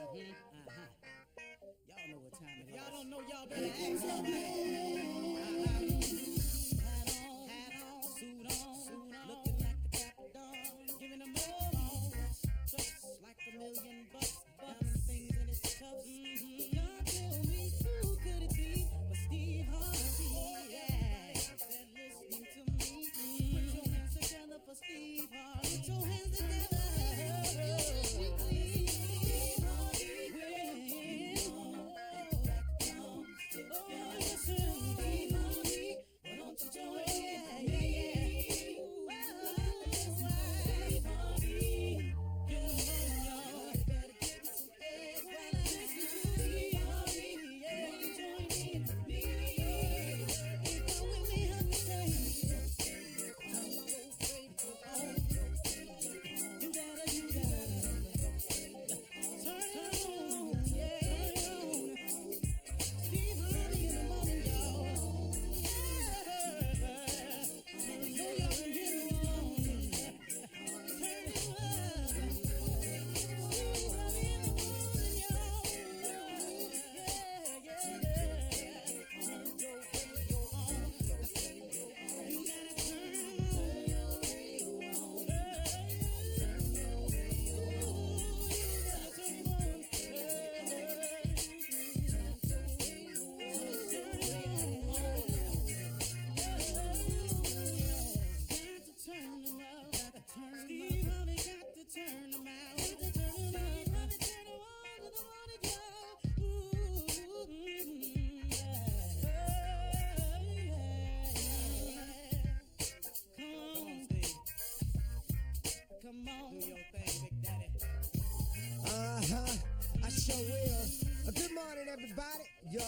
Y'all know what time it is. Y'all don't know, y'all better ask somebody. Hat on, suit on, looking like the Dapper Dawn, giving them all just like $1,000,000, diamond things in his cuffs. Now tell me, who could it be but Steve Harvey? Yeah, they're listening to me. Put your hands together for Steve Harvey. Put your hands together.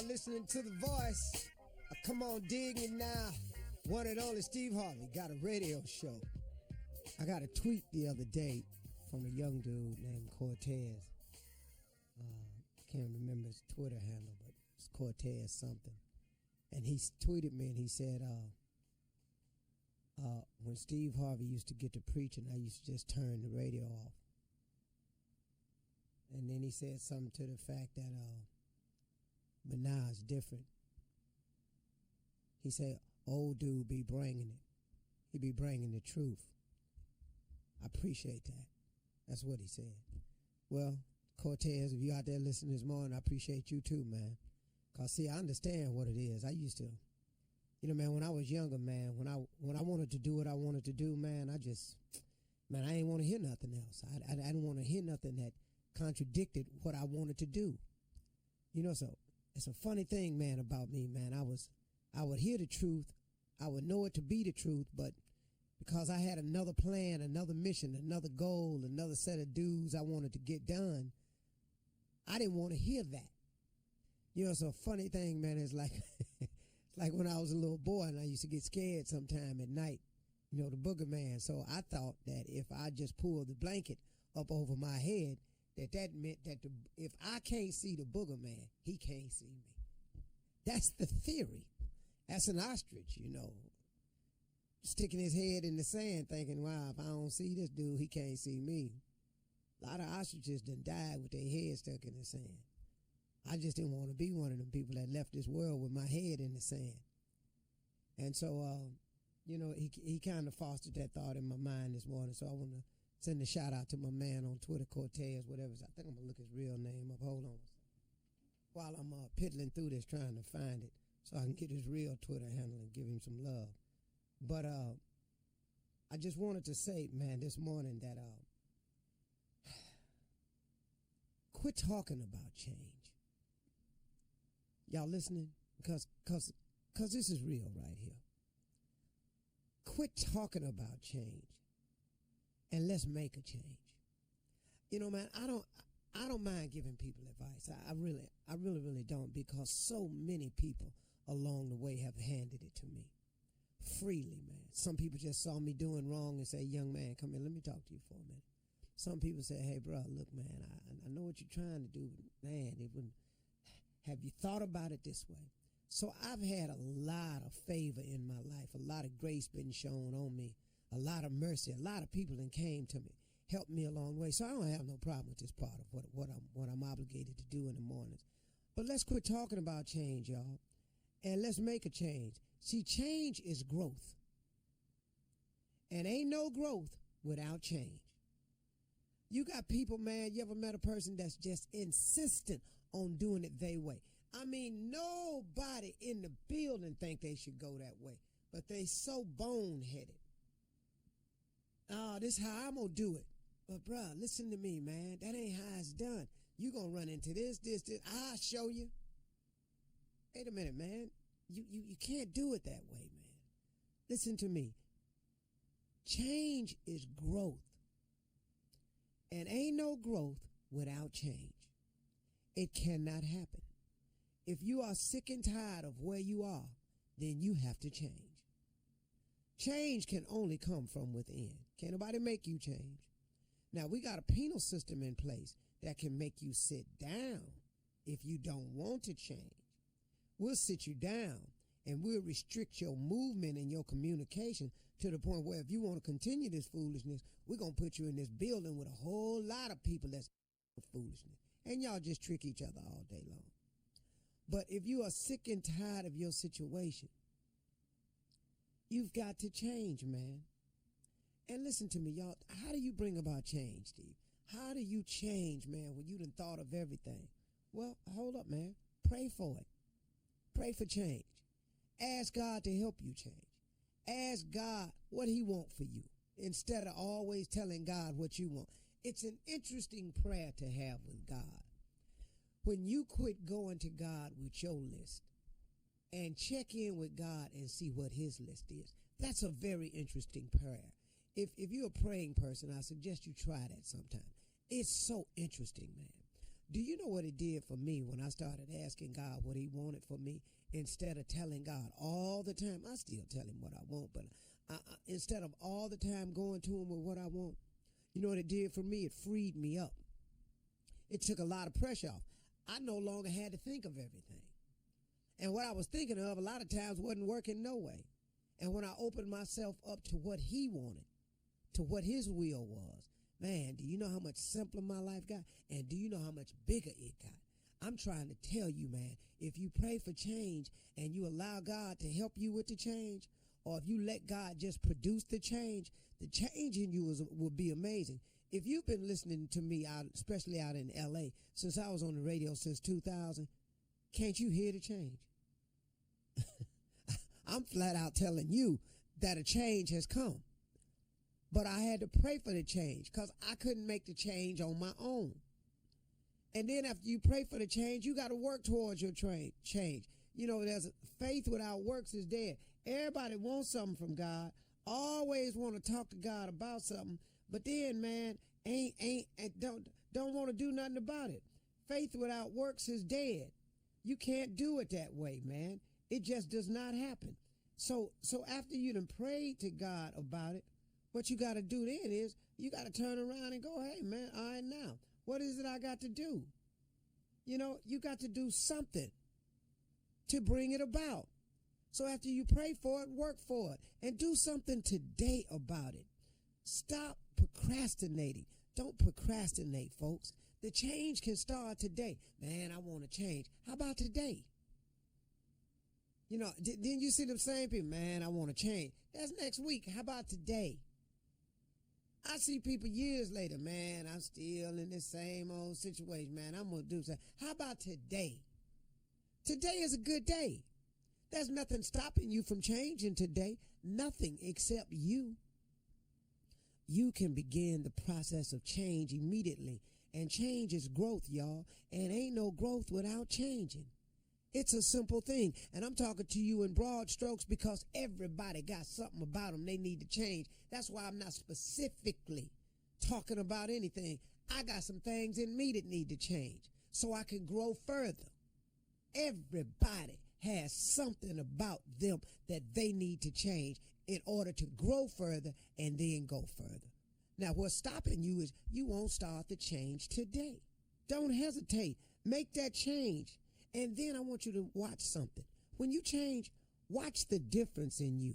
Listening to The Voice. Come on, dig it now. One and only Steve Harvey got a radio show. I got a tweet the other day from a young dude named Cortez. Can't remember his Twitter handle, but it's Cortez something. And he tweeted me and he said, when Steve Harvey used to get to preaching, I used to just turn the radio off. And then he said something to the fact that but now it's different. He said, old dude be bringing it. He be bringing the truth. I appreciate that. That's what he said. Well, Cortez, if you out there listening this morning, I appreciate you too, man. Because, see, I understand what it is. I used to, man, when I was younger, man, when I wanted to do what I wanted to do, man, I ain't want to hear nothing else. I didn't want to hear nothing that contradicted what I wanted to do. So it's a funny thing, man, about me, man. I would hear the truth. I would know it to be the truth, but because I had another plan, another mission, another goal, another set of dues I wanted to get done, I didn't want to hear that. It's a funny thing, man. It's like it's like when I was a little boy and I used to get scared sometime at night, the booger man. So I thought that if I just pulled the blanket up over my head, that meant that if I can't see the booger man, he can't see me. That's the theory. That's an ostrich, sticking his head in the sand thinking, wow, if I don't see this dude, he can't see me. A lot of ostriches done died with their head stuck in the sand. I just didn't want to be one of them people that left this world with my head in the sand. And so, he kind of fostered that thought in my mind this morning. So I want to send a shout out to my man on Twitter, Cortez, whatever. I think I'm going to look his real name up. Hold on. While I'm piddling through this trying to find it so I can get his real Twitter handle and give him some love. But I just wanted to say, man, this morning that quit talking about change. Y'all listening? Because this is real right here. Quit talking about change. And let's make a change. Man, I don't mind giving people advice. I really don't, because so many people along the way have handed it to me freely, man. Some people just saw me doing wrong and say, young man, come here, let me talk to you for a minute. Some people say, hey, bro, look, man, I know what you're trying to do, but man, have you thought about it this way? So I've had a lot of favor in my life, a lot of grace been shown on me, a lot of mercy. A lot of people that came to me helped me along the way. So I don't have no problem with this part of what I'm obligated to do in the mornings. But let's quit talking about change, y'all, and let's make a change. See, change is growth. And ain't no growth without change. You got people, man, you ever met a person that's just insistent on doing it their way? I mean, nobody in the building think they should go that way, but they so boneheaded. Oh, this is how I'm going to do it. But, bruh, listen to me, man. That ain't how it's done. You going to run into this. I'll show you. Wait a minute, man. You can't do it that way, man. Listen to me. Change is growth. And ain't no growth without change. It cannot happen. If you are sick and tired of where you are, then you have to change. Change can only come from within. Can't nobody make you change. Now, we got a penal system in place that can make you sit down if you don't want to change. We'll sit you down and we'll restrict your movement and your communication to the point where if you want to continue this foolishness, we're going to put you in this building with a whole lot of people that's foolishness. And y'all just trick each other all day long. But if you are sick and tired of your situation, you've got to change, man. And listen to me, y'all. How do you bring about change, Steve? How do you change, man, when you done thought of everything? Well, hold up, man. Pray for it. Pray for change. Ask God to help you change. Ask God what he wants for you instead of always telling God what you want. It's an interesting prayer to have with God. When you quit going to God with your list and check in with God and see what his list is, that's a very interesting prayer. If you're a praying person, I suggest you try that sometime. It's so interesting, man. Do you know what it did for me when I started asking God what he wanted for me instead of telling God all the time? I still tell him what I want, but instead of all the time going to him with what I want, you know what it did for me? It freed me up. It took a lot of pressure off. I no longer had to think of everything. And what I was thinking of a lot of times wasn't working no way. And when I opened myself up to what he wanted, to what his will was, man, do you know how much simpler my life got? And do you know how much bigger it got? I'm trying to tell you, man, if you pray for change and you allow God to help you with the change, or if you let God just produce the change in you will be amazing. If you've been listening to me, especially out in L.A., since I was on the radio since 2000, can't you hear the change? I'm flat out telling you that a change has come. But I had to pray for the change because I couldn't make the change on my own. And then after you pray for the change, you got to work towards your change. You know, there's faith without works is dead. Everybody wants something from God, always want to talk to God about something, but then, man, don't want to do nothing about it. Faith without works is dead. You can't do it that way, man. It just does not happen. So after you done prayed to God about it, what you got to do then is you got to turn around and go, hey, man, all right, now, what is it I got to do? You know, you got to do something to bring it about. So after you pray for it, work for it, and do something today about it. Stop procrastinating. Don't procrastinate, folks. The change can start today. Man, I want to change. How about today? You know, didn't you see them same people? Man, I want to change. That's next week. How about today? I see people years later, man, I'm still in this same old situation, man. I'm going to do something. How about today? Today is a good day. There's nothing stopping you from changing today. Nothing except you. You can begin the process of change immediately. And change is growth, y'all. And ain't no growth without changing. It's a simple thing. And I'm talking to you in broad strokes because everybody got something about them they need to change. That's why I'm not specifically talking about anything. I got some things in me that need to change so I can grow further. Everybody has something about them that they need to change in order to grow further and then go further. Now, what's stopping you is you won't start the change today. Don't hesitate. Make that change. And then I want you to watch something. When you change, watch the difference in you.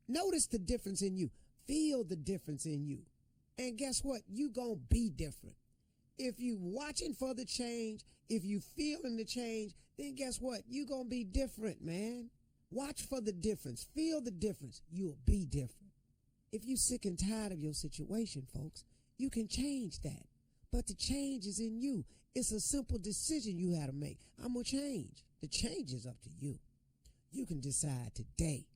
Notice the difference in you. Feel the difference in you. And guess what? You gonna be different. If you watching for the change, if you feeling the change, then guess what? You gonna be different, man. Watch for the difference. Feel the difference. You'll be different. If you sick and tired of your situation, folks, you can change that. But the change is in you. It's a simple decision you have to make. I'm gonna change. The change is up to you. You can decide today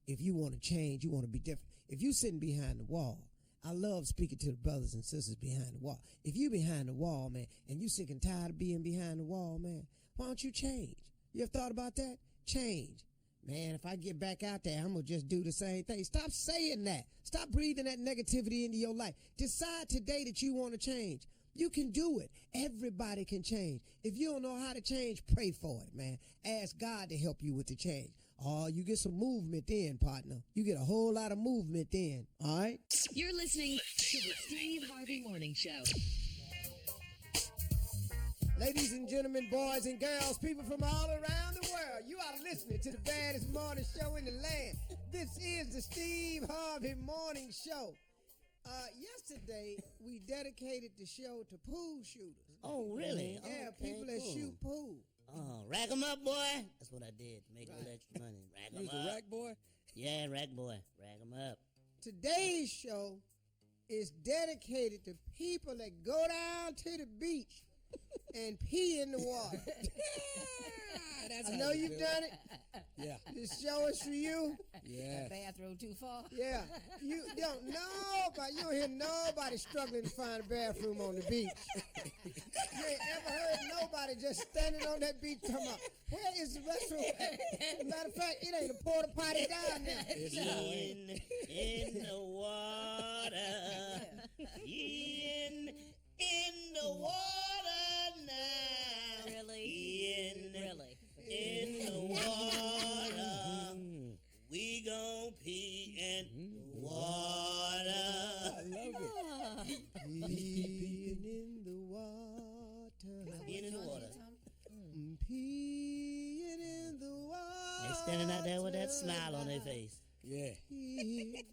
if you want to change, you want to be different. If you sitting behind the wall, I love speaking to the brothers and sisters behind the wall. If you behind the wall, man, and you sick and tired of being behind the wall, man, why don't you change? You ever thought about that? Change. Man, if I get back out there, I'm going to just do the same thing. Stop saying that. Stop breathing that negativity into your life. Decide today that you want to change. You can do it. Everybody can change. If you don't know how to change, pray for it, man. Ask God to help you with the change. Oh, you get some movement then, partner. You get a whole lot of movement then, all right? You're listening to the Steve Harvey Morning Show. Ladies and gentlemen, boys and girls, people from all around the world, you are listening to the baddest morning show in the land. This is the Steve Harvey Morning Show. Yesterday, we dedicated the show to pool shooters. Oh, really? Yeah, Okay, people that cool. shoot pool. Oh, rack 'em up, boy. That's what I did. Make a little extra money. Rack 'em You up. was a rack boy? Yeah, rack boy. Rack 'em up. Today's show is dedicated to people that go down to the beach and pee in the water. I know you've done it. Yeah. This show is for you. Yeah. Bathroom too far? Yeah. You don't hear nobody struggling to find a bathroom on the beach. You ain't ever heard nobody just standing on that beach talking about, where is the restroom? Matter of fact, it ain't a porta potty down there. In the water. In the water now. Really? In the water. We gon' pee in the water. I love it. Peeing in the water. Peeing in the water. Peeing in the water. They standing out there with that smile on their face. Yeah. Peeing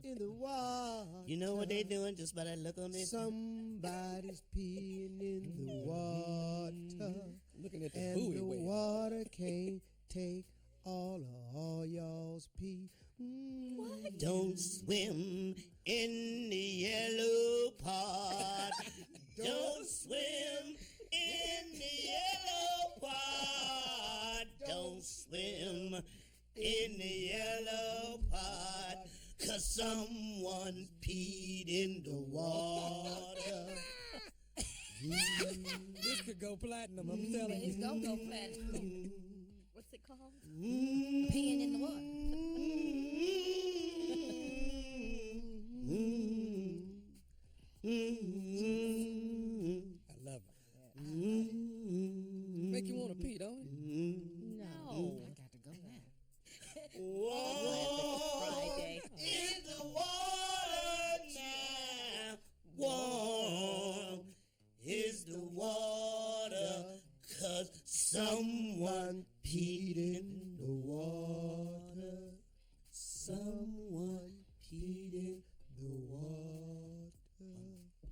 in the water. You know what they doing just by that look on their face? Somebody's peeing in the water. Looking at the And buoy the wave. water can't take all y'all's pee. Don't swim in the yellow part. Don't swim in the yellow part. Don't swim in the yellow part. 'Cause someone peed in the water. This could go platinum, I'm telling It's you. gonna go platinum. What's it called? Peeing in the water. I love it. Make you want to pee, don't it? No. I got to go now. Warm Friday. in the water now. Warm is the water. 'Cause someone peed in the water. Someone peed in the water.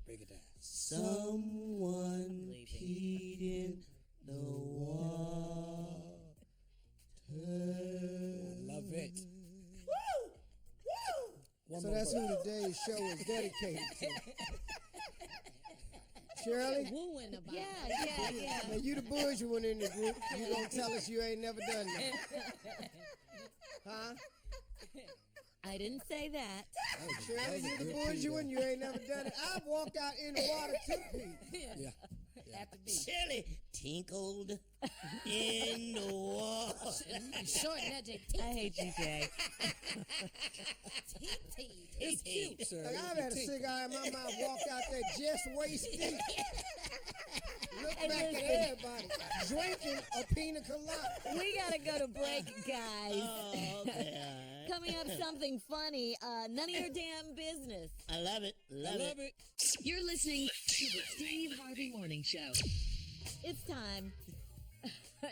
Break it down. Someone peed in the water. I love it. One So more that's verse. who today's show is dedicated to. Shirley, Wooing about Yeah. now you the bourgeois one in the group. You gonna tell us you ain't never done that. Huh? I didn't say that. Shirley, you the bourgeois one, you ain't never done it. I've walked out in the water to pee. Yeah. At the beach. Chili tinkled in the water. Shorten that, Jay. I hate you, Jay. It's cute, sir. Like I've had a cigar in my mouth, walked out there just waist deep. Look back at everybody, drinking a pina colada. We gotta go to break, guys. Oh, okay. Coming up, something funny. None of your damn business. I love it. I Love love it. it. You're listening to the Steve Harvey Morning Show. It's time.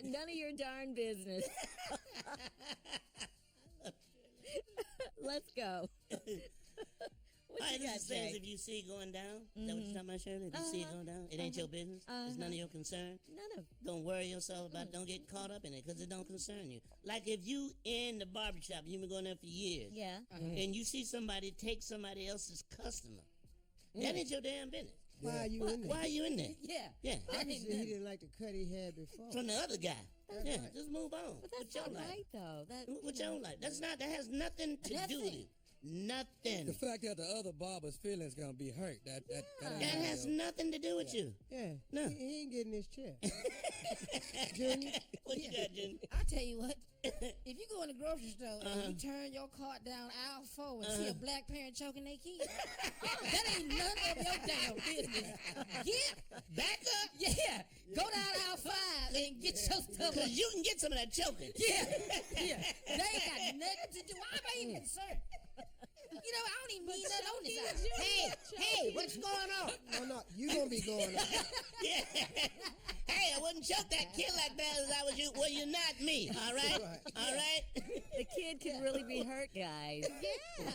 None of your darn business. Let's go. We All right, you got, this is things Jay? if you see it going down. Is that what you're talking about, Shirley? If you see it going down, it ain't your business. It's none of your concern. None of. Don't worry yourself about it. Don't get caught up in it because it don't concern you. Like if you in the barbershop, you've been going there for years, Yeah. and you see somebody take somebody else's customer, that ain't your damn business. Why are you in there? Why are you in there? Yeah. Yeah, Obviously, he didn't like the cut he had before. from the other guy. Yeah, right. just move on. But with that's your not life. right, though. With your own life. That has nothing to do with it. Nothing. The fact that the other barber's feelings gonna be hurt. That That has nothing to do with you. Yeah. No. He ain't getting his check. Junior? What you got, Jen? I tell you what, if you go in the grocery store and you turn your cart down aisle 4 and see a black parent choking their kid, that ain't none of your damn business. Get back up. Yeah. Go down aisle 5 and get your stuff. Because you can get some of that choking. Yeah. They ain't got nothing to do. Why am I even concerned? You know, I don't even need nothing on this aisle. Hey, what's going on? No, you gonna be going up. Yeah. Hey, I wouldn't choke that kid like that as I was you. Well, you're not me, all right? Right. All right? The kid could really be hurt, guys.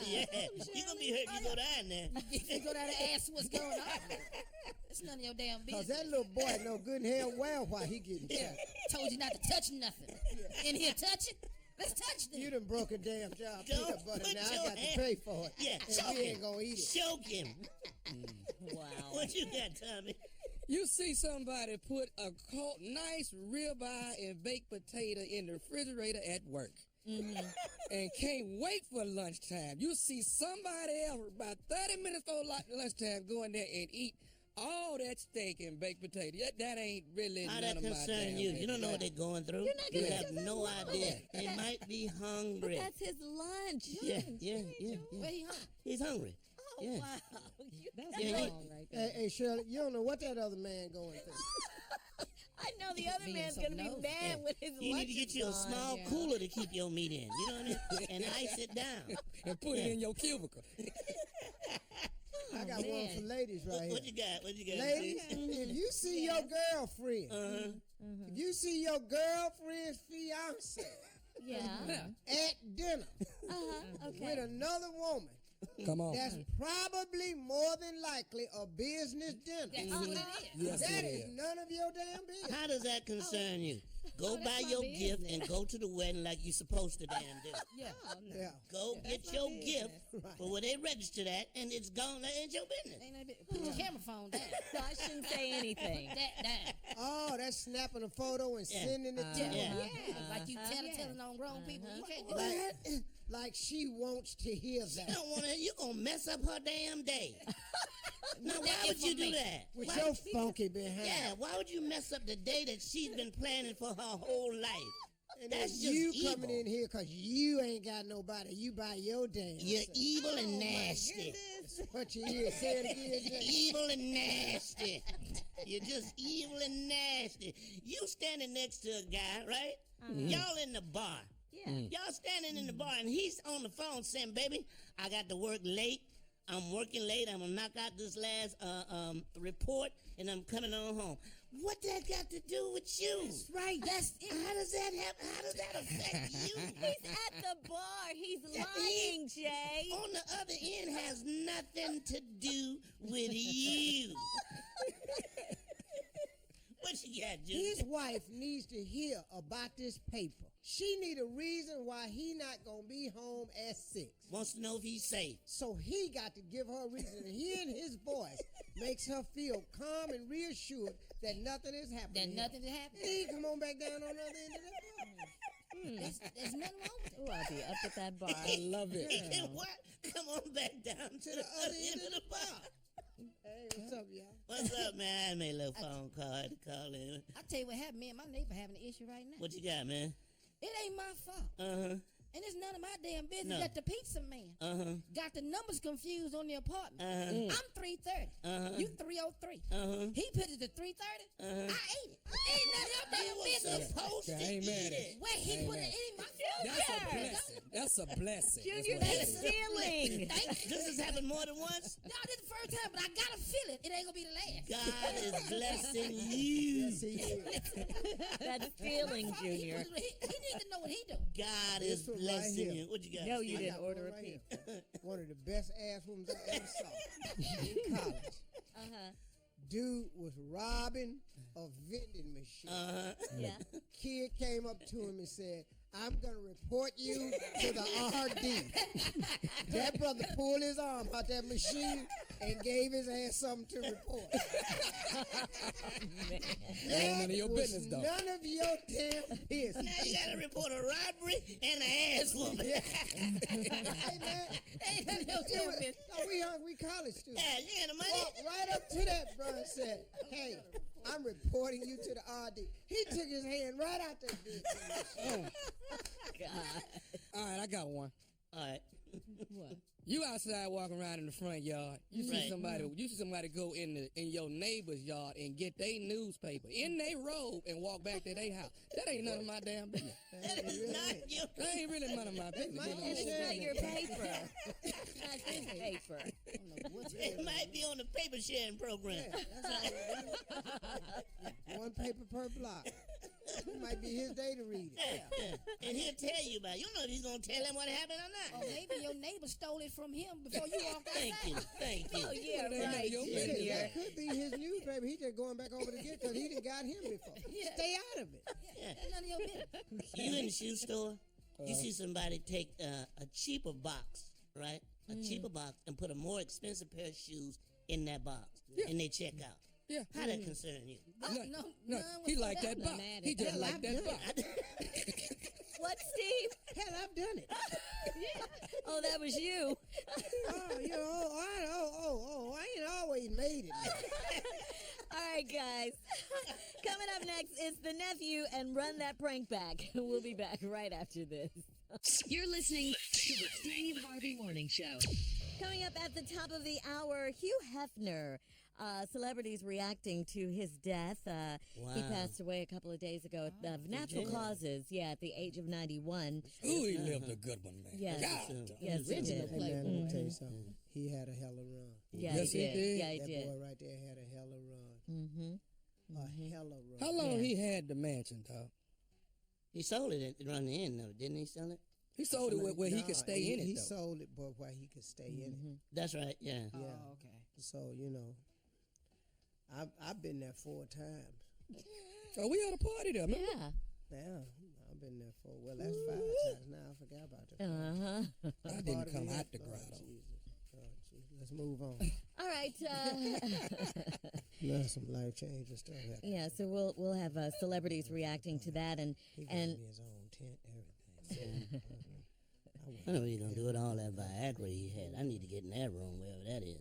Yeah. You're going to be hurt if you go down there. You go down and ask what's going on. It's none of your damn Because business. that little boy know good and hell well why he getting checked. Told you not to touch nothing. In here, touch it. Let's touch this. You done broke a damn job Don't peanut butter. put Now I your got to hand- pay for it. Yeah, and choke we him. ain't gonna eat it. Choke him. Wow. What you got, Tommy? You see somebody put a nice ribeye and baked potato in the refrigerator at work. And can't wait for lunchtime. You see somebody else about 30 minutes before lunchtime go in there and eat all that steak and baked potato. That ain't really How none that of my concern damn you? You business. don't know what they're going through. You're not You gonna have do that. no idea. But They might be hungry. That's his lunch. Yeah. Where he hung? He's hungry. Oh, Yeah. wow. That's Yeah, wrong right there. Hey, Shirley, you don't know what that other man going through. I know the other Being man's so going to be nosy. mad with his You lunch need to get is you a gone. small cooler to keep your meat in. You know what I mean? And ice it down. And put it in your cubicle. I got one man. for ladies right What here. you got? What you got? Ladies, sis? if you see your girlfriend, if you see your girlfriend's fiance Yeah. at dinner with Okay. another woman, Come on. that's probably more than likely a business dinner. That's what it is. Yes, That it is is. none of your damn business. How does that concern you? Go that's buy my your business. gift and go to the wedding like you're supposed to damn do. Yeah. Yeah. Go get your gift for where they registered at, and it's gone. That ain't your business. Ain't no bit. Put your camera phone down. So I shouldn't say anything. That down. Oh, that's snapping a photo and Yeah. sending it to Yeah. her. Like you Yeah. telling on grown people. You can't do Like, that. like she wants to hear You that. don't want to. You're gonna mess up her damn day. Now, why that would you do information. that? With Why your would- funky behind. Yeah, why would you mess up the day that she's been planning for her whole life? And then That's just you evil. coming in here because you ain't got nobody. You buy your damn You're self. evil and nasty. What you hear? Say it again, Jay. Evil and nasty. You're just evil and nasty. You standing next to a guy, right? Y'all in the bar. Yeah. Y'all standing in the bar and he's on the phone saying, baby, I got to work late. I'm working late. I'm going to knock out this last report and I'm coming on home. What that got to do with you? Right. That's it. How does that happen? How does that affect you? He's at the bar. He's lying, Jay. On the other end has nothing to do with you. What you got, His Judy? wife needs to hear about this paper. She need a reason why he not gonna be home at 6. Wants to know if he's safe. So he got to give her a reason. And hearing his voice makes her feel calm and reassured that nothing is happening. That nothing to happen. And he come on back down on the other end of that bar. There's nothing wrong with it. Oh, I'll be up at that bar. I love it. And what? Come on back down to the other end of the bar. Hey, what's up, y'all? What's up, man? I made a little phone call. I had to call in. I tell you what happened. Me and my neighbor having an issue right now. What you got, man? It ain't my fault. Uh-huh. And it's none of my damn business No. that the pizza man got the numbers confused on the apartment. I'm 330. You 303. He put it to 330. I ate it. Ain't none of your damn business. Supposed to I ain't eat mad at it. you. Where he put it, it ain't my fault. That's a blessing. That's a blessing. Junior, That's what that's it is. stealing. Thank you. This has happened more than once. No, this is the first time, but I gotta feel it. It ain't gonna be the last. God is blessing you. See, That's stealing, He Junior. need to know what he doing. God is This Let's right see. here. What you got? No, you Steve? didn't got order one a right pee. here. One of the best ass women I ever saw in college. Uh-huh. Dude was robbing a vending machine. Yeah. Kid came up to him and said, I'm going to report you to the RD. That brother pulled his arm out that machine and gave his ass something to report. Ain't none of your was business, though. None of your damn business. Now you gotta report a robbery and an ass whooping. Hey, man. Ain't none of your damn business. No, we college students. Yeah, you had the money. Walked right up to that brother and said, hey, I'm reporting you to the RD. He took his hand right out that bitch. God. All right, I got one. All right. What? You outside walking around in the front yard. You see Right. somebody go in your neighbor's yard and get their newspaper in their robe and walk back to their house. That ain't none of my damn business. That is not you. That ain't really none of my business. And it's not your paper. Not his paper. It might be on the paper sharing program. One paper per block. It might be his day to read it. Yeah. And he'll tell you about it. You don't know if he's going to tell him what happened or Or not. maybe your neighbor stole it from him before you walked outside. Thank you. Thank you. Oh, yeah, Well, they know right. your Yeah, business. Junior. that could be his newspaper. He just going back over to get because he done got him before. Stay out of it. Ain't none of your business. You in the shoe store, you see somebody take a cheaper box, right? A cheaper box and put a more expensive pair of shoes in that box. Yeah. And they check out. Yeah. How that concern you? No, none he whatsoever. like that box. He just like that box. What, Steve? Hell, I've done it. Oh, that was you. I ain't always made it. All right, guys. Coming up next is the nephew and Run That Prank Back. We'll be back right after this. You're listening to the Steve Harvey Morning Show. Coming up at the top of the hour, Hugh Hefner. Celebrities reacting to his death. He Wow. passed away a couple of days ago of natural did? causes. Yeah, at the age of 91. Ooh, he lived a good one, man. Yes. God. Yes, he Original did. Hey, man, let me tell you something. He had a hell of a run. Yeah, Yes, he he did. did. Yeah, he That did. boy right there had a hell of a run. Mm-hmm. A hell of a run. How long Yeah. he had the mansion, dog? He sold it around the end, though, didn't he sell it? He sold it where he Nah, could stay in it, He though. sold it, but where he could stay in it. That's right, yeah. Yeah. Oh, okay. So, I've been there 4 times. Oh, we had a party there, man. Yeah. Yeah, I've been there that's 5 times now. I forgot about that. Uh-huh. I didn't come Party out the there. grotto. Jesus. Let's move on. All right. There's some life changing stuff happening. Yeah, so we'll have celebrities reacting to that He and gave me his own tent, everything. I know you're going to do it all that Viagra he had. I need to get in that room, wherever that is.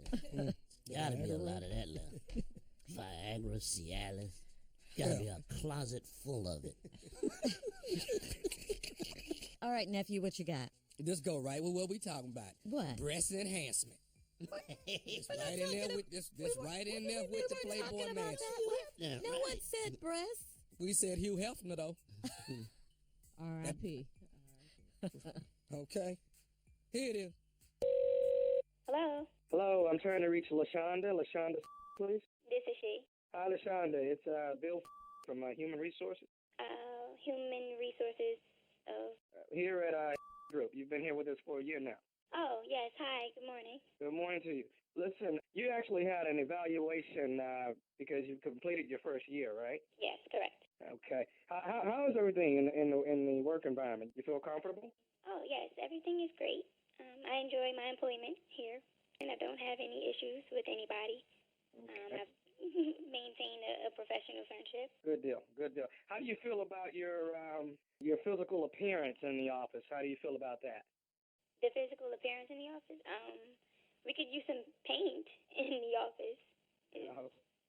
Gotta be a lot of that left. Viagra, Cialis. Gotta be a closet full of it. all right, nephew, what you got? This go right with what we talking about. What? Breast enhancement. It's right in there with this right in there with the Playboy mansion. Yeah, No right. one said breasts. We said Hugh Hefner though. R.I.P. Okay. Here it is. Hello, Hello, I'm trying to reach LaShonda. LaShonda, please. this is she. Hi, LaShonda. It's Bill from Human Resources Human Resources of. here at Group. You've been here with us for a year now. Oh, yes. Hi, good morning. Good morning to you. Listen, you actually had an evaluation because you completed your first year, right? Yes, correct. Okay. How is everything in the work environment? You feel comfortable? Oh, yes, everything is great. I enjoy my employment here, and I don't have any issues with anybody. I've maintained a professional friendship. Good deal. Good deal. How do you feel about your physical appearance in the office? How do you feel about that? The physical appearance in the office, we could use some paint in the office. Is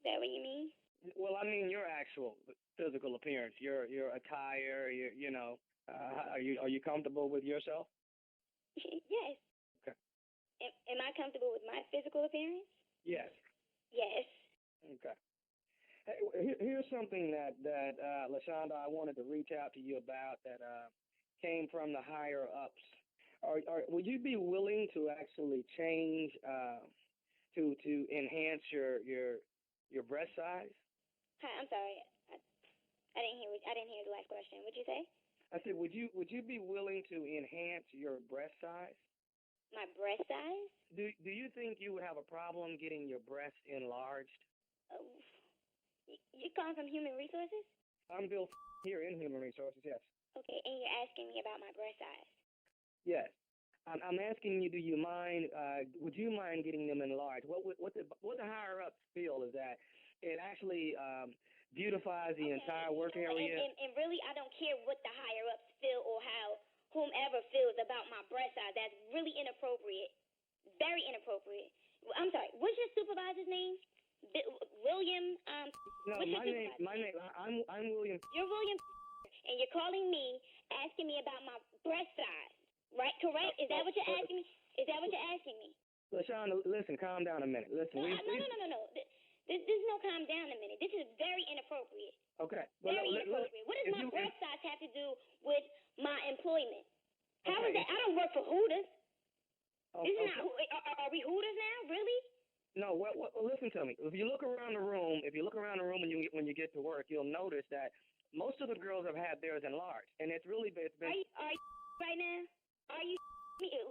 that what you mean? Well, I mean your actual physical appearance, your attire, are you comfortable with yourself? Yes. Okay. Am I comfortable with my physical appearance? Yes. Yes. Okay. Hey, here's something that LaShonda, I wanted to reach out to you about that came from the higher ups. Would you be willing to actually change to enhance your breast size? Hi, I'm sorry. I didn't hear the last question. What'd you say? I said, would you be willing to enhance your breast size? My breast size? Do you think you would have a problem getting your breasts enlarged? Oh, you calling from Human Resources? I'm Bill here in Human Resources. Yes. Okay, and you're asking me about my breast size? Yes. I'm asking you, do you mind? Would you mind getting them enlarged? What the higher ups feel is that it actually beautifies the entire work area. And really, I don't care what the higher ups feel or how whomever feels about my breast size. That's really inappropriate. Very inappropriate. I'm sorry. What's your supervisor's name? William. No, what's your my name. I'm William. You're William, and you're calling me asking me about my breast size. Right, correct? Is that what you're asking me? Is that what you're asking me? LaShonda, listen, calm down a minute. Listen, no. This is no calm down a minute. This is very inappropriate. Okay. Very inappropriate. What does my breast size have to do with my employment? How is that? I don't work for Hooters. Are we Hooters now? Really? No. Listen to me. If you look around the room, when you get to work, you'll notice that most of the girls have had theirs enlarged, and it's been. Are you right now? Are you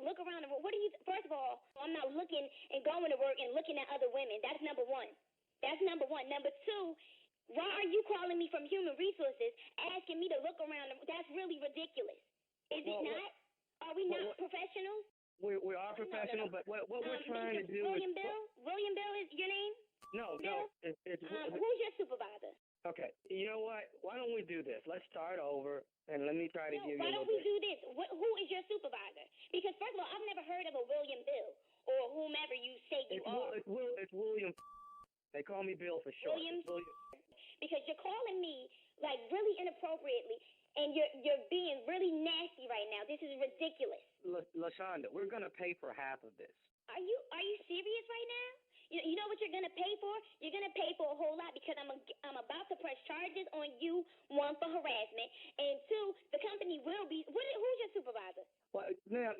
look around the room? What do you? First of all, I'm not looking and going to work and looking at other women. That's number one. Number two, why are you calling me from Human Resources asking me to look around? That's really ridiculous. Is it not? Are we not professionals? We are professional, but what we're trying to do William Bill? William Bill is your name? No. Who's your supervisor? Okay, you know what? Why don't we do this? Let's start over, and let me try to give you a little bit. Why don't we do this? Who is your supervisor? Because, first of all, I've never heard of a William Bill or whomever you say you are. It's William. They call me Bill for short. William. Because you're calling me, like, really inappropriately, and you're being really nasty right now. This is ridiculous. LaShonda, we're going to pay for half of this. Are you serious right now? You know what you're going to pay for? You're going to pay for a whole lot because I'm about to press charges on you, one, for harassment, and two, the company will be. Who's your supervisor? Well, ma'am,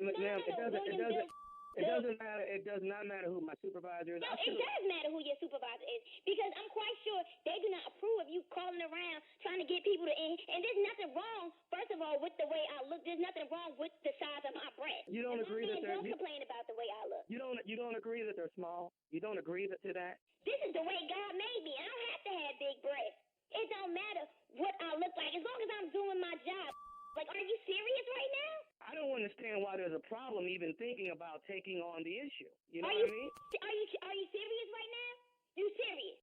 it doesn't matter. It does not matter who my supervisor is. No, it does matter who your supervisor is because I'm quite sure they do not approve of you calling around trying to get people to. And there's nothing wrong, first of all, with the way I look. There's nothing wrong with the size of my breast. You don't agree that they're. Don't complain about the way I look. You don't agree that they're small. You don't agree to that. This is the way God made me. I don't have to have big breasts. It don't matter what I look like as long as I'm doing my job. Like, are you serious right now? I don't understand why there's a problem even thinking about taking on the issue. You know what I mean? Are you serious right now? You serious?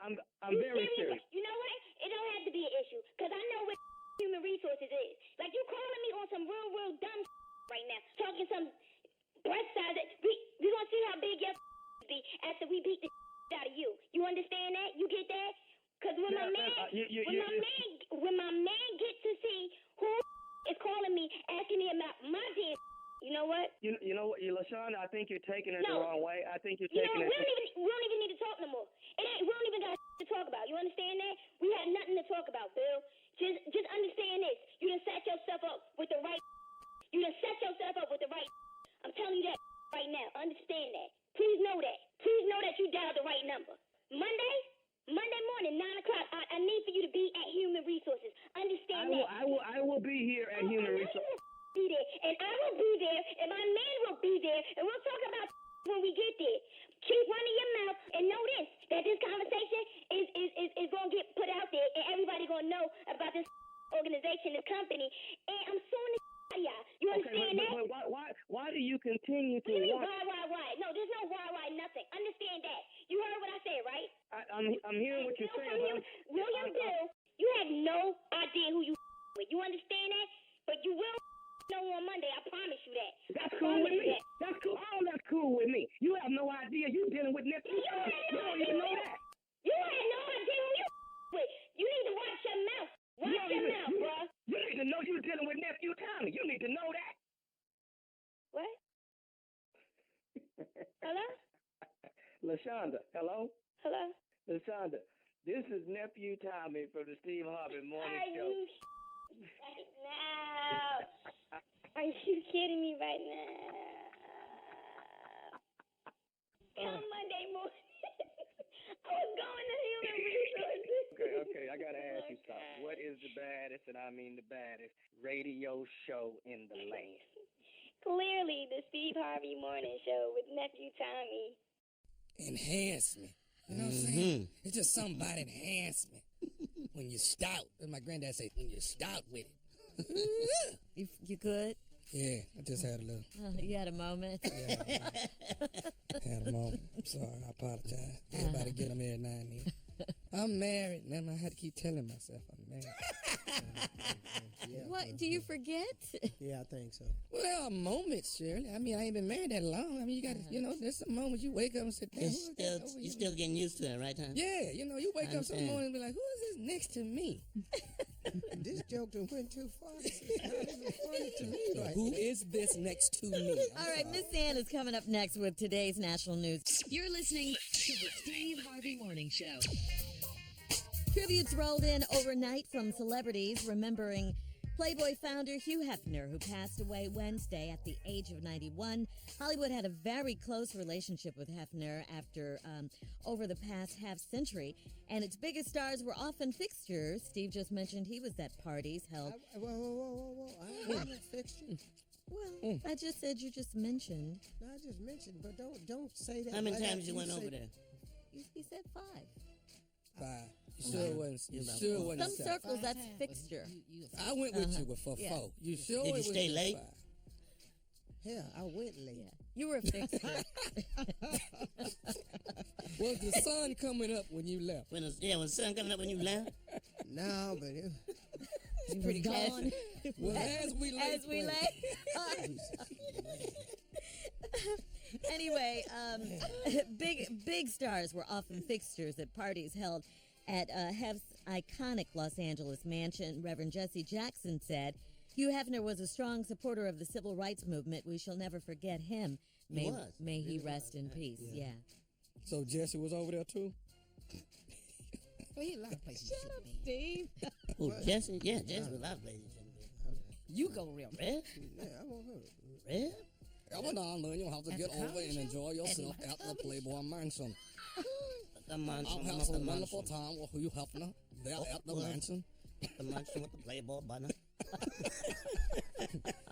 I'm very serious. You know what? It don't have to be an issue because I know what Human Resources is. Like, you calling me on some real dumb right now, talking some breast size. We gonna see how big your be after we beat the out of you. You understand that? You get that? Because when my man gets to see who is calling me, asking me about my damn, you know what? You know what, LaShonda, I think you're taking it the wrong way. I think you're taking it. We don't even need to talk no more. We don't even got to talk about. You understand that? We have nothing to talk about, Bill. Just understand this. You done set yourself up with the right. I'm telling you that right now. Understand that. Please know that. Please know that you dialed the right number. Monday morning, 9 o'clock. I need for you to be at Human Resources. Understand that? I will be here at Human Resources. Be there, and I will be there, and my man will be there, and we'll talk about when we get there. Keep running your mouth, and know this: that this conversation is gonna get put out there, and everybody gonna know about this organization, this company, and I'm suing the out of y'all. You understand that? Why do you continue to? What do you mean why? No, there's no why, nothing. Understand that? You heard what I said, right? I'm hearing what you're saying. William Bill, you have no idea who you with. You understand that? But you will know on Monday. I promise you that. That's cool with me. That's cool. All that's cool with me. You have no idea. You dealing with nephew. You don't even know that. You have no idea who you with. You need to watch your mouth. Watch your mouth, bro. You need to know you're dealing with nephew Tommy. You need to know that. What? Hello? LaShonda, hello? Hello? LaShonda, this is nephew Tommy from the Steve Harvey Morning Show. Right now? Are you kidding me right now? Come Monday morning. I was going to Human Resources. Okay. I gotta ask you something. What is the baddest, and I mean the baddest, radio show in the land? Clearly, the Steve Harvey Morning Show with nephew Tommy. Enhancement. You know what I'm saying? It's just something about enhancement. When you stout, as my granddad said, when you stout with it. You good? Yeah, I just had a little. You had a moment? Yeah, I had a moment. I'm sorry, I apologize. Everybody get them every now and then. I'm married, man. I had to keep telling myself I'm married. What? Do you forget? Yeah, I think so. Well, there are moments, Shirley. I mean, I ain't been married that long. I mean, you got to, there's some moments you wake up and say, damn, You still getting used to it, right, huh? Yeah, you wake up some morning and be like, who is this next to me? This joke done went too far. It's not even funny to me right Who now. is this next to me? All right, Miss Ann is coming up next with today's national news. You're listening to the Steve Harvey Morning Show. Tributes rolled in overnight from celebrities remembering Playboy founder Hugh Hefner, who passed away Wednesday at the age of 91. Hollywood had a very close relationship with Hefner after over the past half century, and its biggest stars were often fixtures. Steve just mentioned he was at parties held. Whoa. I ain't a fixture. Well, I just said you just mentioned. No, I just mentioned, but don't say that. How many like times you went over there? He said 5. 5. You sure wasn't Some 7. circles, that's fixture. I went with you for 4. You sure Did you it was stay just late? 5? Hell, I went late. Yeah. You were a fixture. Was the sun coming up when you left? When the sun coming up when you left? No, but it It's pretty gone. Well, as we lay. Anyway, big stars were often fixtures at parties held at Hef's iconic Los Angeles mansion. Reverend Jesse Jackson said, Hugh Hefner was a strong supporter of the civil rights movement. We shall never forget him. May he rest in peace. Yeah. So Jesse was over there too? Well, he a lot of places. Shut up, Steve. Who, Jesse? Yeah, Jesse was a lot of places. You go real Red? yeah, I won't hurt it. Red? Come on, man. You'll have to At get the over comedy and show? enjoy yourself At at the the Playboy Mansion. The mansion. I'll have some wonderful time with Hugh Hefner there at the mansion. The mansion with the Playboy banner.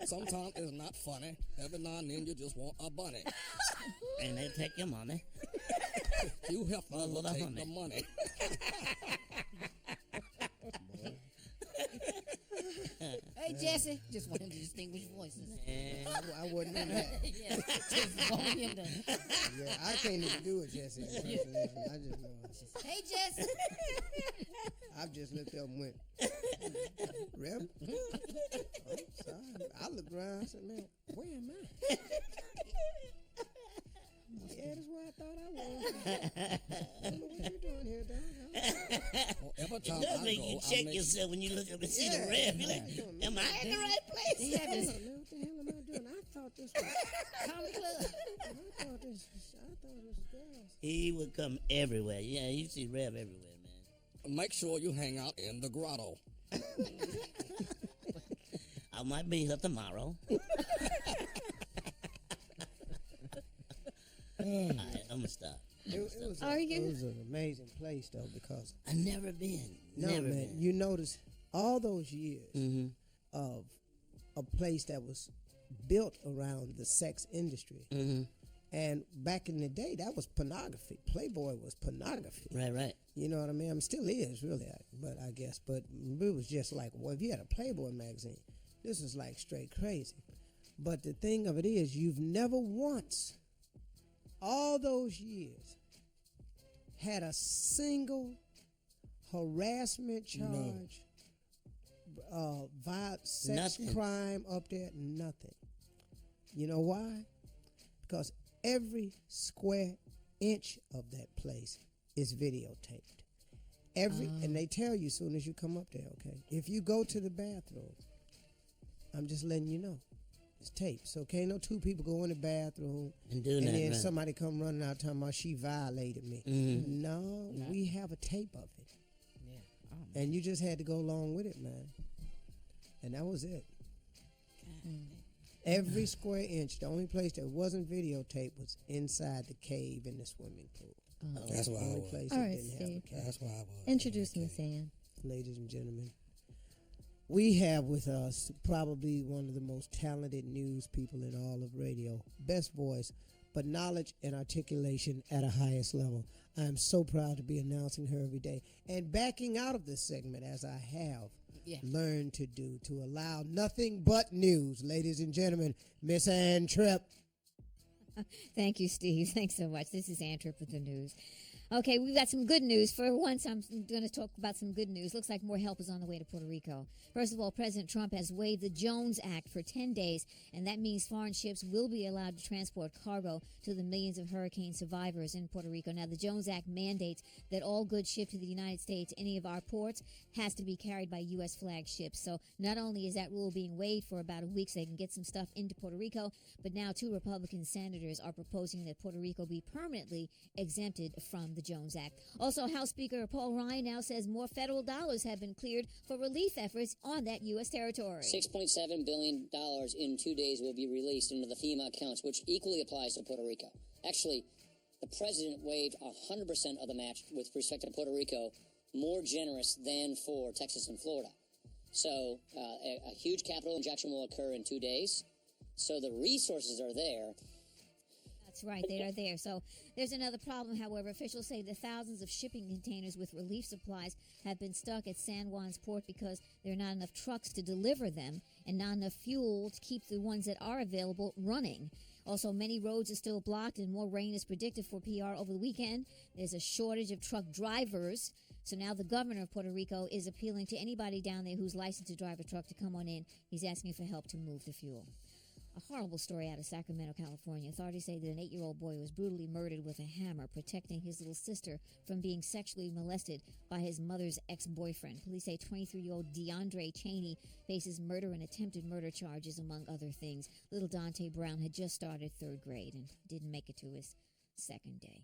Sometimes it's not funny. Every now and then you just want a bunny. And they take your money. Hugh Hefner will take honey. the money. Hey, Jesse. Just want him to distinguish voices. I wouldn't do that. Yeah, just want him to. Yeah, I can't even do it, Jesse. I just know. Hey, Jesse. I've just looked up and went, Rep? I'm sorry. I looked around and said, man, where am I? Yeah, that's where I thought I was. I don't know what you doing here, dog. Well, every It time does I make go, you I check make yourself when you look up and see Yeah. the red. You're like, am I in the right place? He had this What the hell am I doing? I thought this was comedy club. I thought this was girls. He would come everywhere. Yeah, you see Rev everywhere, man. make sure you hang out in the grotto. I might be here tomorrow. I'm gonna stop. It was an amazing place, though, because I never been. Never man, been. you notice all those years Mm-hmm. of a place that was built around the sex industry. Mm-hmm. And back in the day, that was pornography. Playboy was pornography. Right. You know what I mean? I mean, still is, really, but I guess. But it was just like, well, if you had a Playboy magazine, this is like straight crazy. But the thing of it is, you've never once, all those years, had a single harassment charge, sex Nothing. crime up there, nothing. You know why? Because every square inch of that place is videotaped. And they tell you as soon as you come up there, okay? If you go to the bathroom, I'm just letting you know, it's taped. So can't no two people go in the bathroom And do and that, then right. somebody come running out talking about she violated me. Mm-hmm. No, we have a tape of it. Yeah. And you just had to go along with it, man. And that was it. Every square inch, the only place that wasn't videotaped was inside the cave in the swimming pool. That's why I The only was. place All that right, didn't have a Steve. cave. That's why I was. Introduce Miss Ann. ladies and gentlemen. We have with us probably one of the most talented news people in all of radio. Best voice, but knowledge and articulation at a highest level. I am so proud to be announcing her every day and backing out of this segment as I have learned to do, to allow nothing but news. Ladies and gentlemen, Miss Ann Tripp. Thank you, Steve. Thanks so much. This is Ann Tripp with the news. Okay, we've got some good news. For once, I'm going to talk about some good news. Looks like more help is on the way to Puerto Rico. First of all, President Trump has waived the Jones Act for 10 days, and that means foreign ships will be allowed to transport cargo to the millions of hurricane survivors in Puerto Rico. Now, the Jones Act mandates that all goods shipped to the United States, any of our ports, has to be carried by U.S. flag ships. So not only is that rule being waived for about a week so they can get some stuff into Puerto Rico, but now 2 Republican senators are proposing that Puerto Rico be permanently exempted from the Jones Act. Also, House Speaker Paul Ryan now says more federal dollars have been cleared for relief efforts on that U.S. territory. $6.7 billion in 2 days will be released into the FEMA accounts, which equally applies to Puerto Rico. Actually, the president waived 100% of the match with respect to Puerto Rico, more generous than for Texas and Florida. So a huge capital injection will occur in 2 days. So the resources are there. That's right, they are there. So there's another problem, however. Officials say the thousands of shipping containers with relief supplies have been stuck at San Juan's port because there are not enough trucks to deliver them and not enough fuel to keep the ones that are available running. Also, many roads are still blocked and more rain is predicted for PR over the weekend. There's a shortage of truck drivers. So now the governor of Puerto Rico is appealing to anybody down there who's licensed to drive a truck to come on in. He's asking for help to move the fuel. A horrible story out of Sacramento, California. Authorities say that an 8-year-old boy was brutally murdered with a hammer, protecting his little sister from being sexually molested by his mother's ex-boyfriend. Police say 23-year-old DeAndre Cheney faces murder and attempted murder charges, among other things. Little Dante Brown had just started 3rd grade and didn't make it to his 2nd day.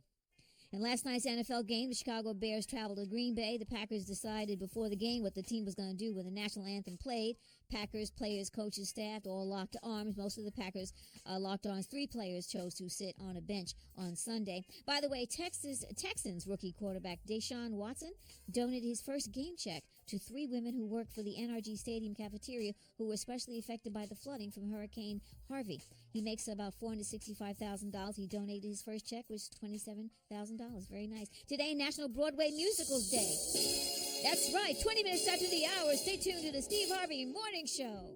In last night's NFL game, the Chicago Bears traveled to Green Bay. The Packers decided before the game what the team was going to do when the national anthem played. Packers, players, coaches, staff, all locked arms. Most of the Packers locked arms. 3 players chose to sit on a bench on Sunday. By the way, Texans rookie quarterback Deshaun Watson donated his first game check to 3 women who work for the NRG Stadium cafeteria who were especially affected by the flooding from Hurricane Harvey. He makes about $465,000. He donated his first check, which is $27,000. Very nice. Today, National Broadway Musicals Day. That's right, 20 minutes after the hour. Stay tuned to the Steve Harvey Morning Show.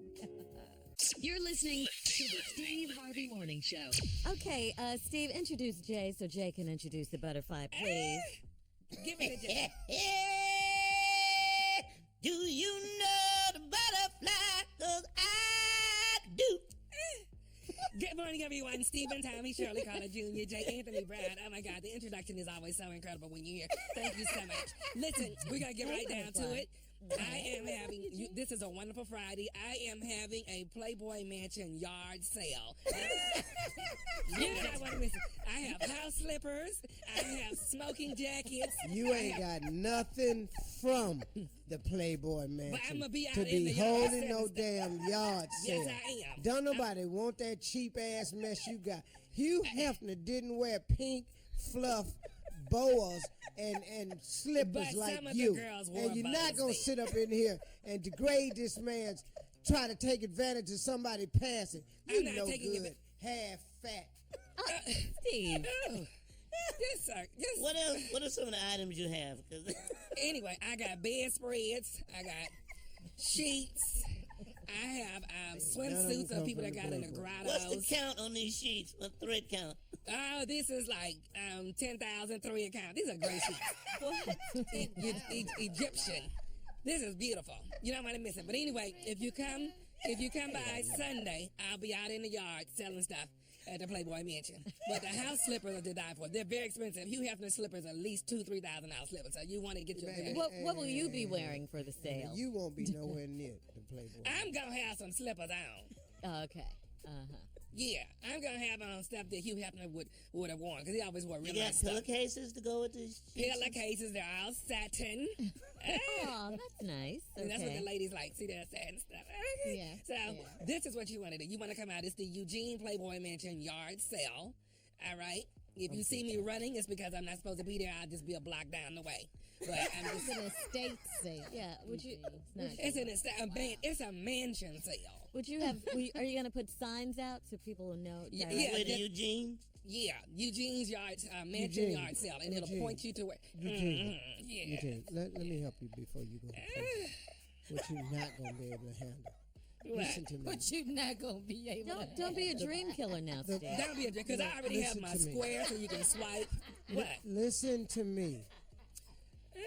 You're listening to the Steve Harvey Morning Show. Okay, Steve, introduce Jay so Jay can introduce the butterfly, please. Give me the Jay. Do you know the butterfly? 'Cause I do. Good morning, everyone. Stephen, Tommy, Shirley, Carter Jr., J. Anthony Brown. Oh, my God. The introduction is always so incredible when you're here. Thank you so much. Listen, we're going to get right down to it. I am having, this is a wonderful Friday. I am having a Playboy Mansion yard sale. You do not want to miss it. I have house slippers. I have smoking jackets. You ain't got nothing from the Playboy Mansion But I'm gonna be out to in be the yard holding no damn yard sale. Yes, I am. Don't nobody want that cheap ass mess you got. Hugh Hefner didn't wear pink fluff boas and slippers But like some of you. the girls wore And you're not boas gonna then. sit up in here and degrade this man's try to take advantage of somebody passing. You I'm not no taking good, half fat. Steve. Yes, sir. Yes. What are some of the items you have? 'Cause Anyway, I got bedspreads. I got sheets. I have swimsuits of people that got in the grottos. what's the count on these sheets? What thread count? Oh, this is like 10,003 account. These are great sheets. Egyptian. This is beautiful. You don't want to miss it. But anyway, if you come by Sunday, I'll be out in the yard selling stuff at the Playboy Mansion. But the house slippers are to die for. They're very expensive. Hugh Hefner slippers are at least $2,000-$3,000 slippers. So you want to get your bag. What will you be wearing for the sale? You won't be nowhere near the Playboy. I'm gonna have some slippers on. Okay. Uh-huh. Yeah, I'm gonna have on stuff that Hugh Hefner would have worn because he always wore You real got nice stuff. pillowcases to go with these sheets? Pillowcases, they're all satin. Oh, that's nice. And that's what the Okay. ladies like. See that satin stuff. Yeah, So yeah. this is what you want to do. You want to come out. It's the Eugene Playboy Mansion yard sale. All right. If you see me running, it's because I'm not supposed to be there. I'll just be a block down the way. But I'm just It's an estate sale. Yeah, would you? it's a mansion sale. Would you have? Are you going to put signs out so people will know? Yeah, Where to Eugene? Yeah, Eugene's yard, mansion yard sale, and it'll point you to where. Eugene, Yeah. Eugene, let me help you before you go. What you're not gonna be able to handle. Listen to me. But you're not gonna be able. Don't be a dream killer now, Steve. Don't be a because I already have my square, so you can swipe. What? Listen to me.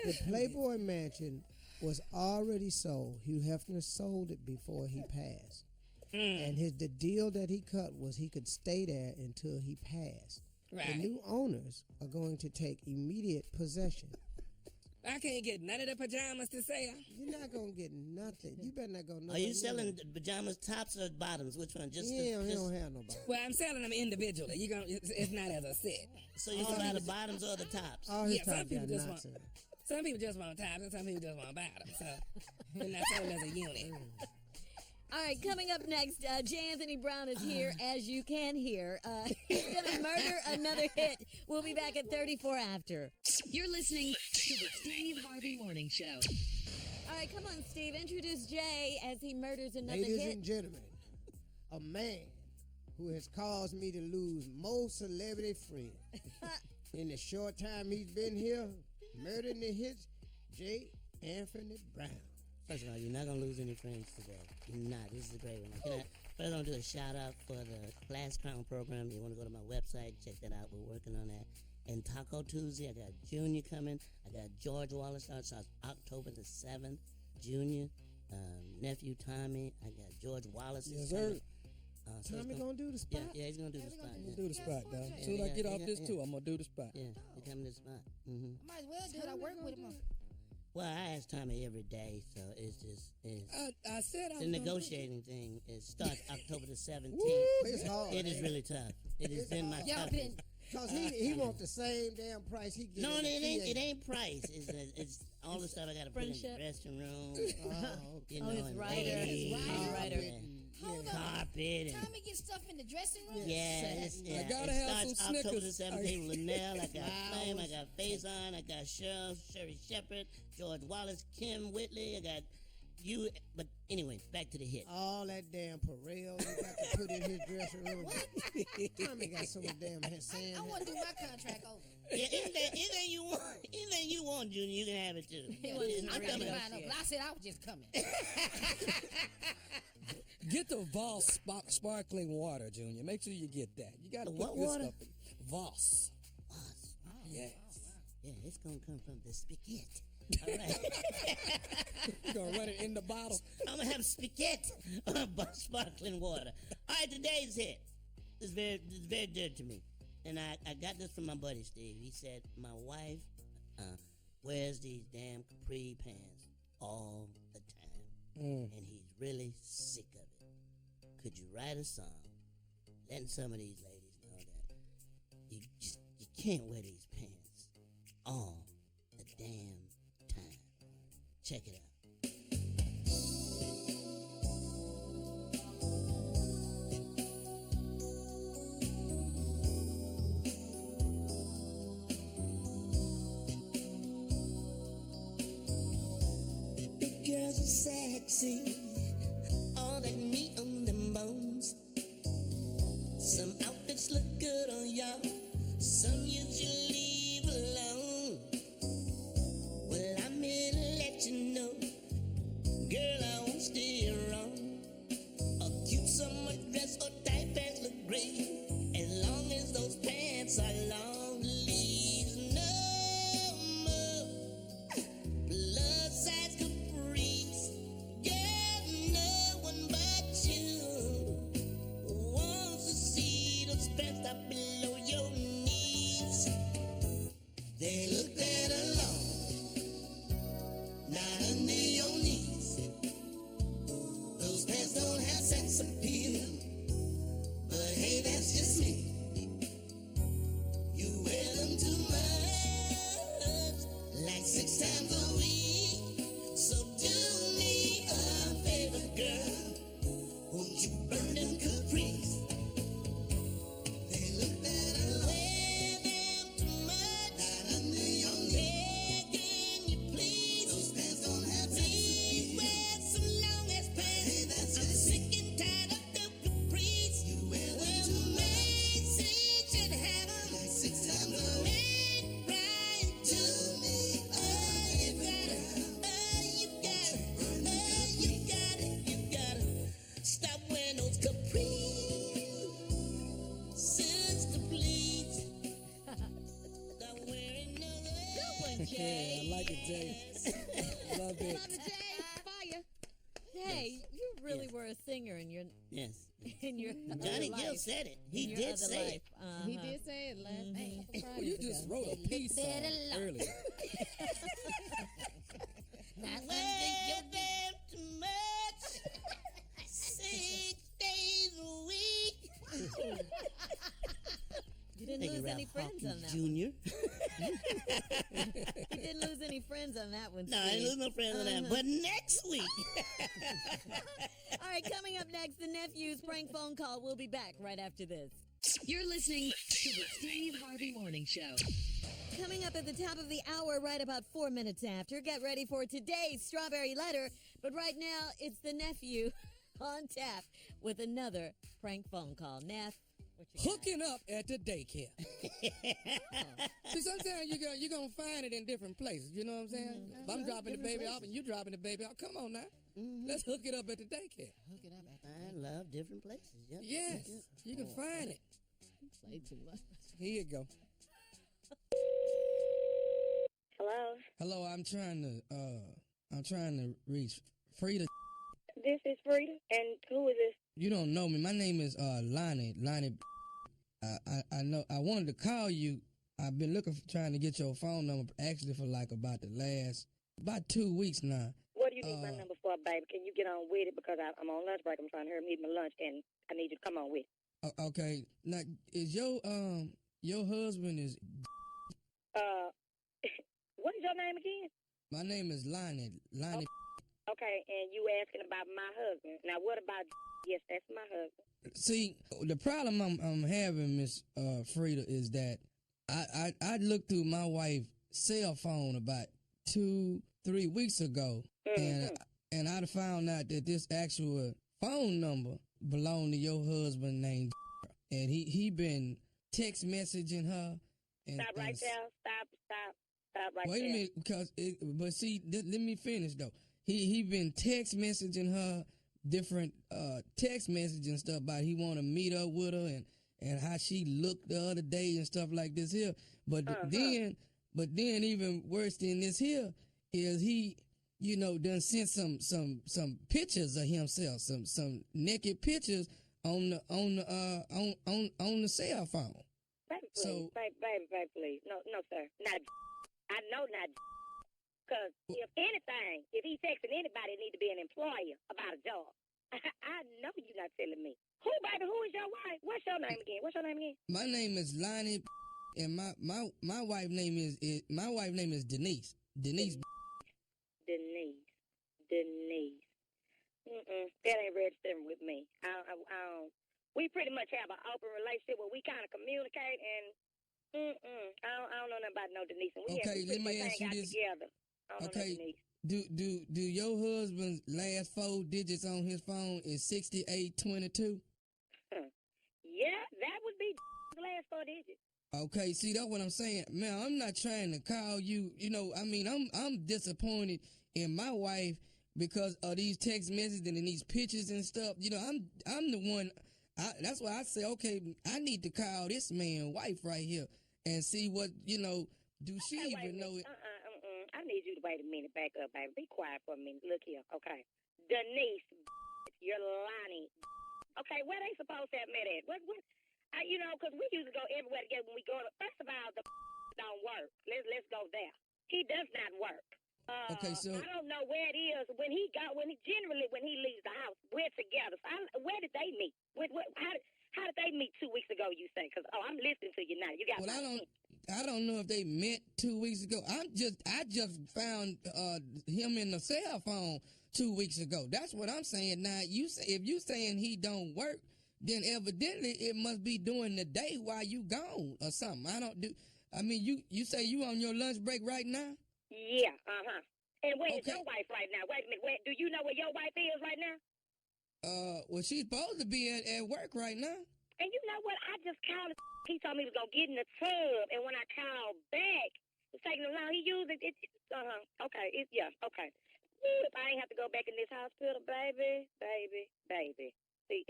The Playboy Mansion was already sold. Hugh Hefner sold it before he passed. And the deal that he cut was he could stay there until he passed. Right. The new owners are going to take immediate possession. I can't get none of the pajamas to sell. You're not going to get nothing. You better not go nowhere. Are you selling pajamas tops or bottoms? Which one? He don't have no bottoms. Well, I'm selling them individually. It's not as a set. So you can buy the bottoms or the tops? All his some tops people got just knots want. in it. Some people just want tops, and some people just want bottoms. So they're not sold as a unit. All right, coming up next, J. Anthony Brown is here, as you can hear. He's going to murder another hit. We'll be back at 34 after. You're listening to the Steve Harvey Morning Show. All right, come on, Steve. Introduce Jay as he murders another Ladies hit. and gentlemen, a man who has caused me to lose most celebrity friends. In the short time he's been here, murdering the hits, J. Anthony Brown. First of all, you're not going to lose any friends today. You're not. This is a great one. First, I'm going to do a shout-out for the Class Crown program. You want to go to my website, check that out. We're working on that. And Taco Tuesday, I got Junior coming. I got George Wallace starts October the 7th. Junior, nephew Tommy. I got George Wallace. Yes, sir. Tommy gonna do the spot? Yeah, he's going to do the spot. I'm gonna do the spot, dog. As soon as I get off this tour, I'm gonna do the spot. Yeah, he's coming to the spot. Mm-hmm. Might as well do it. I work with him. Well, I ask Tommy every day, so it's just I said I was the negotiating thing. It starts October the 17th. It's hard. It is really tough. It has been my Y'all toughest. been. Because he wants the same damn price he gets. No, it ain't price. It's all the stuff I got to put in the dressing room. You know, his and rider. ladies, His rider. Hold on. carpet. And, Tommy get stuff in the dressing room. yeah, I gotta it have starts some October the Snickers. 17th with Linnell. I got Flame. I got Faison. I got Cheryl, Sherry Shepherd, George Wallace, Kim Whitley. I got you. But anyway, back to the hit. All that damn Pharrell you got to put in his dressing room. Tommy got so much damn sand. I want to do my contract over. Yeah, anything you want, Junior, you can have it too. I'm coming mine over. I said I was just coming. Get the Voss sparkling water, Junior. Make sure you get that. You gotta The put what good water? stuff in. Voss. Yes. Yeah, it's gonna come from the spaghetti. All right. You gonna run it in the bottle? I'm gonna have spaghetti but sparkling water. All right, today's hit. It's very dear to me, and I got this from my buddy Steve. He said my wife wears these damn capri pants all the time, and he's really sick of it. Could you write a song letting some of these ladies know that you can't wear these pants all the damn time? Check it out. The girls are sexy, all that meat on them bones. Some outfits look good on y'all, some you should leave alone. Well, I'm here to let you know, girl, I won't steer wrong. A cute summer dress or tight pants look great, as long as those pants are long sleeves. No more plus size capris, girl, love it. Love it, Jay. Fire. Hey, you really were a singer in your Yes. in your Johnny other Gill life. said it. In He your did other say life. it. He did say it last couple Well, Fridays you just ago. wrote a peace song earlier. Well, damn too much. 6 days a week. You didn't Thank you, lose Ralph any friends on Hawkins that one. Jr. You didn't lose any friends on that one. No, I didn't Steve. lose no friends on that. But next week. All right, coming up next, the nephew's prank phone call. We'll be back right after this. You're listening to the Steve Harvey Morning Show. Coming up at the top of the hour, right about 4 minutes after. Get ready for today's Strawberry Letter. But right now, it's the nephew on tap with another prank phone call. Neff, what you got? Hooking up at the daycare. See, sometimes you're going to find it in different places. You know what I'm saying? If I'm dropping the baby off and you dropping the baby off. Come on now. Let's hook it up at the daycare. Hook it up at I love different places. Yep. Yes, you can find it. play too much. Here you go. Hello, Hello, I'm trying to reach Frida. this is Frida, and who is this? You don't know me. My name is Lonnie. I know. I wanted to call you. I've been trying to get your phone number actually for like about 2 weeks now. What do you need my number for, baby? Can you get on with it? Because I'm on lunch break. I'm trying to hurry eat my lunch, and I need you to come on with it. Okay. Now, is your husband is? What is your name again? My name is Lonnie. Lonnie. Okay, and you asking about my husband. Now, what about? Yes, that's my husband. See, the problem I'm having, Miss Frida, is that I looked through my wife's cell phone about 2-3 weeks ago, and I found out that this actual phone number belonged to your husband named, and he been text messaging her. And, Stop right there. Stop right there. Wait a minute, because but see, let me finish though. He been text messaging her different text messages and stuff about he want to meet up with her and how she looked the other day and stuff like this here. But then even worse than this here is he, done sent some pictures of himself, some naked pictures on the cell phone. Baby, please. Baby, please. No, sir. Not. I know not. Because if anything, if he texting anybody, it need to be an employer about a job. I know you're not telling me. Who, baby? Who is your wife? What's your name again? My name is Lonnie, and my wife name is Denise. Denise. That ain't registering with me. We pretty much have an open relationship where we kind of communicate, and I don't know nothing about no Denise. And we Okay, let me ask you this. Together. Okay, do your husband's last 4 digits on his phone is 6822? Yeah, that would be the last 4 digits. Okay, see, that's what I'm saying. Man, I'm not trying to call you, I'm disappointed in my wife because of these text messages and these pictures and stuff. I'm the one, that's why I say, okay, I need to call this man wife right here and see what, do she even know it? I need you to wait a minute, back up, baby. Be quiet for a minute. Look here, okay. Denise, you're Lonnie. Okay, where they supposed to have met at? What? Because we usually go everywhere together when we go. First of all, the don't work. Let's go there. He does not work. Okay, so I don't know where it is when he leaves the house. We're together. So where did they meet? How did they meet 2 weeks ago? You say? Because I'm listening to you now. You got. Well, I don't know if they met 2 weeks ago. I just found him in the cell phone 2 weeks ago. That's what I'm saying. Now if you saying he don't work, then evidently it must be during the day while you gone or something. You say you on your lunch break right now? Yeah, And where is your wife right now? Wait a minute. Do you know where your wife is right now? Well, she's supposed to be at work right now. And you know what? I just called. He told me he was going to get in the tub. And when I called back, it's taking him long. He used it. Okay. Okay. If I ain't have to go back in this hospital, baby. See,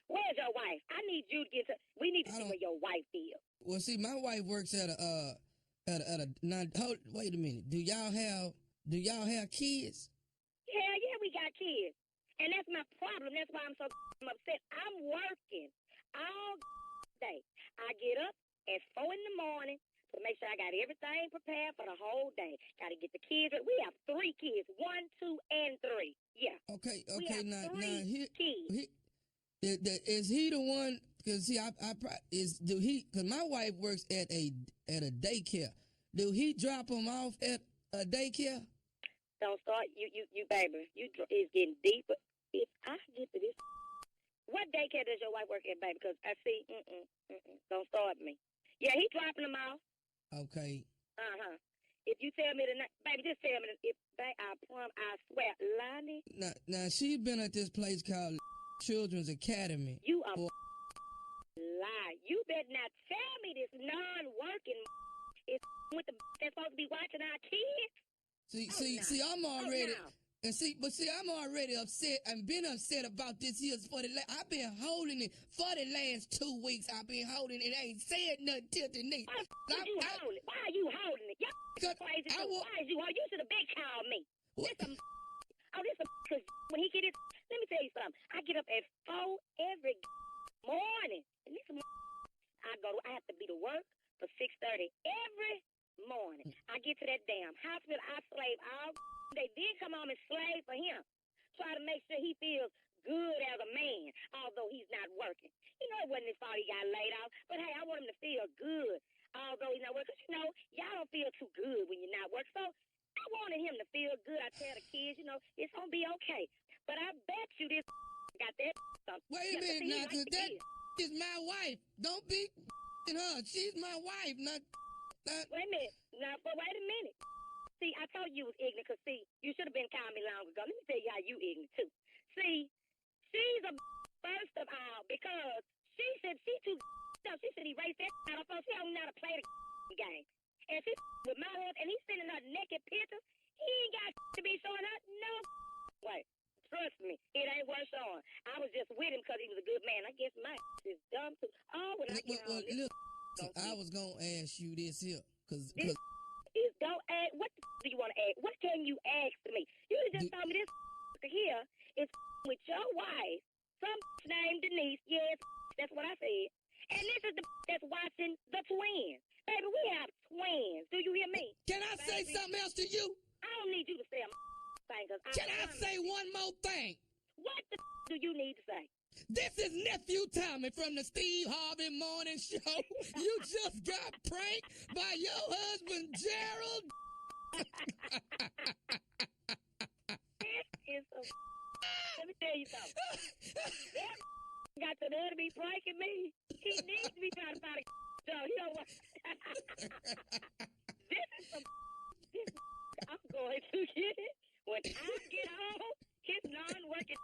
Where's your wife? I need you to get to. We need to see where your wife is. Well, see, my wife works at a. Now, wait a minute. Do y'all have Do y'all have kids? Hell yeah, we got kids. And that's my problem. That's why I'm so upset. I'm working all day. I get up at 4 in the morning to make sure I got everything prepared for the whole day. Got to get the kids. We have 3 kids, 1, 2, and 3. Yeah. Okay. We have Now, three kids. Is he the one? Because see, Because my wife works at a daycare. Do he drop them off at a daycare? Don't start, you baby. It's getting deeper. If I get to this, what daycare does your wife work at, baby? Because I see, don't start me. Yeah, he dropping them off. Okay. If you tell me tonight, baby, just tell me. I swear, Lonnie. Now she's been at this place called Children's Academy. You are lie. You better not tell me this non-working is with the that's supposed to be watching our kids. See, I'm already. I'm already upset and been upset about this year I've been holding it for the last 2 weeks. I've been holding it. Ain't said nothing till tonight. Why are you holding it? Y'all crazy. Why is you holding it? You should have been called me. This because when he get it, let me tell you something. I get up at 4 every morning. And this I have to be to work for 6:30 every morning. I get to that damn hospital. I slave all day. Then come home and slave for him. Try to make sure he feels good as a man, although he's not working. You know, it wasn't his fault he got laid off. But hey, I want him to feel good, although he's not working. Because, y'all don't feel too good when you're not working. So I wanted him to feel good. I tell the kids, it's going to be okay. But I bet you this got that stuff. Wait a minute now, because that is my wife. Don't be her. She's my wife, not. Wait a minute. Now, but wait a minute. See, I told you was ignorant because, see, you should have been calling me long ago. Let me tell you how you ignorant, too. See, she's a first of all because she said she too She said he raised that out of her. She don't know how to play the game. And she with my husband, and he's sending her naked pictures. He ain't got to be showing her no way. Trust me, it ain't worth showing. I was just with him because he was a good man. I guess my is dumb, too. Oh, when I get home. Look, I was going to ask you this here because... Don't ask. What the do you want to ask? What can you ask me? You just told me this here is with your wife. Some named Denise. Yes, that's what I said. And this is the that's watching the twins. Baby, we have twins. Do you hear me? Can I say something else to you? I don't need you to say a thing. Can I say one more thing? What the do you need to say? This is Nephew Tommy from the Steve Harvey Morning Show. You just got pranked by your husband, Gerald. Let me tell you something. Got to there to be pranking me. He needs to be trying to find a job. He don't want. This is some. I'm going to get it when I get home. His non-working.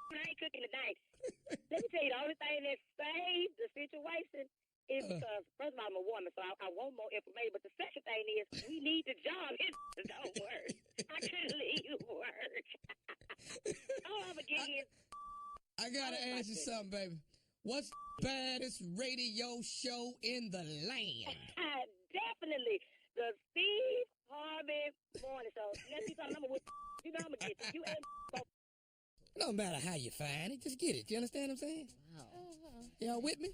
I ain't cooking tonight. Let me tell you, the only thing that saved the situation is because, first of all, I'm a woman, so I want more information. But the second thing is, we need the job. It don't work. I couldn't leave work. Oh, I'm again. I gotta ask you something, baby. What's the baddest radio show in the land? Definitely the Steve Harvey Morning Show. Let's see something. I'm gonna get you. You and both. It don't matter how you find it, just get it. You understand what I'm saying? Wow. Y'all with me?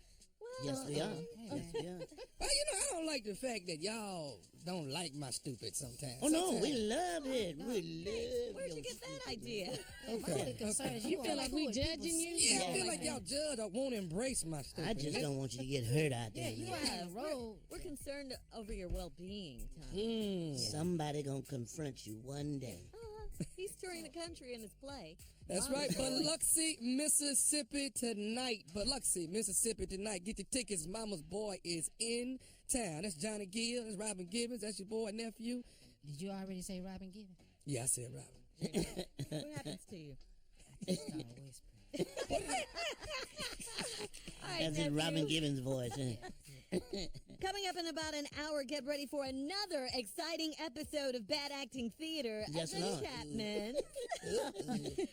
Yes, we are. Yes, we are. Well, I don't like the fact that y'all don't like my stupid sometimes. Oh, no, we love it. We love Where'd you get that idea? Okay. You feel like we judging you? Yeah, I feel like y'all judge or won't embrace my stupid. I just don't want you to get hurt out there. Yeah, you on the road. We're concerned over your well-being, Tom. Somebody gonna confront you one day. He's touring the country in his play. That's right. Biloxi, Mississippi tonight. Biloxi, Mississippi tonight. Get your tickets. Mama's Boy is in town. That's Johnny Gill. That's Robin Gibbons. That's your boy, nephew. Did you already say Robin Gibbons? Yeah, I said Robin. What happens to you? I just started whispering. That's in Robin Gibbons' voice. Huh? Coming up in about an hour, get ready for another exciting episode of Bad Acting Theater. Yes, Evan Lord. Chapman.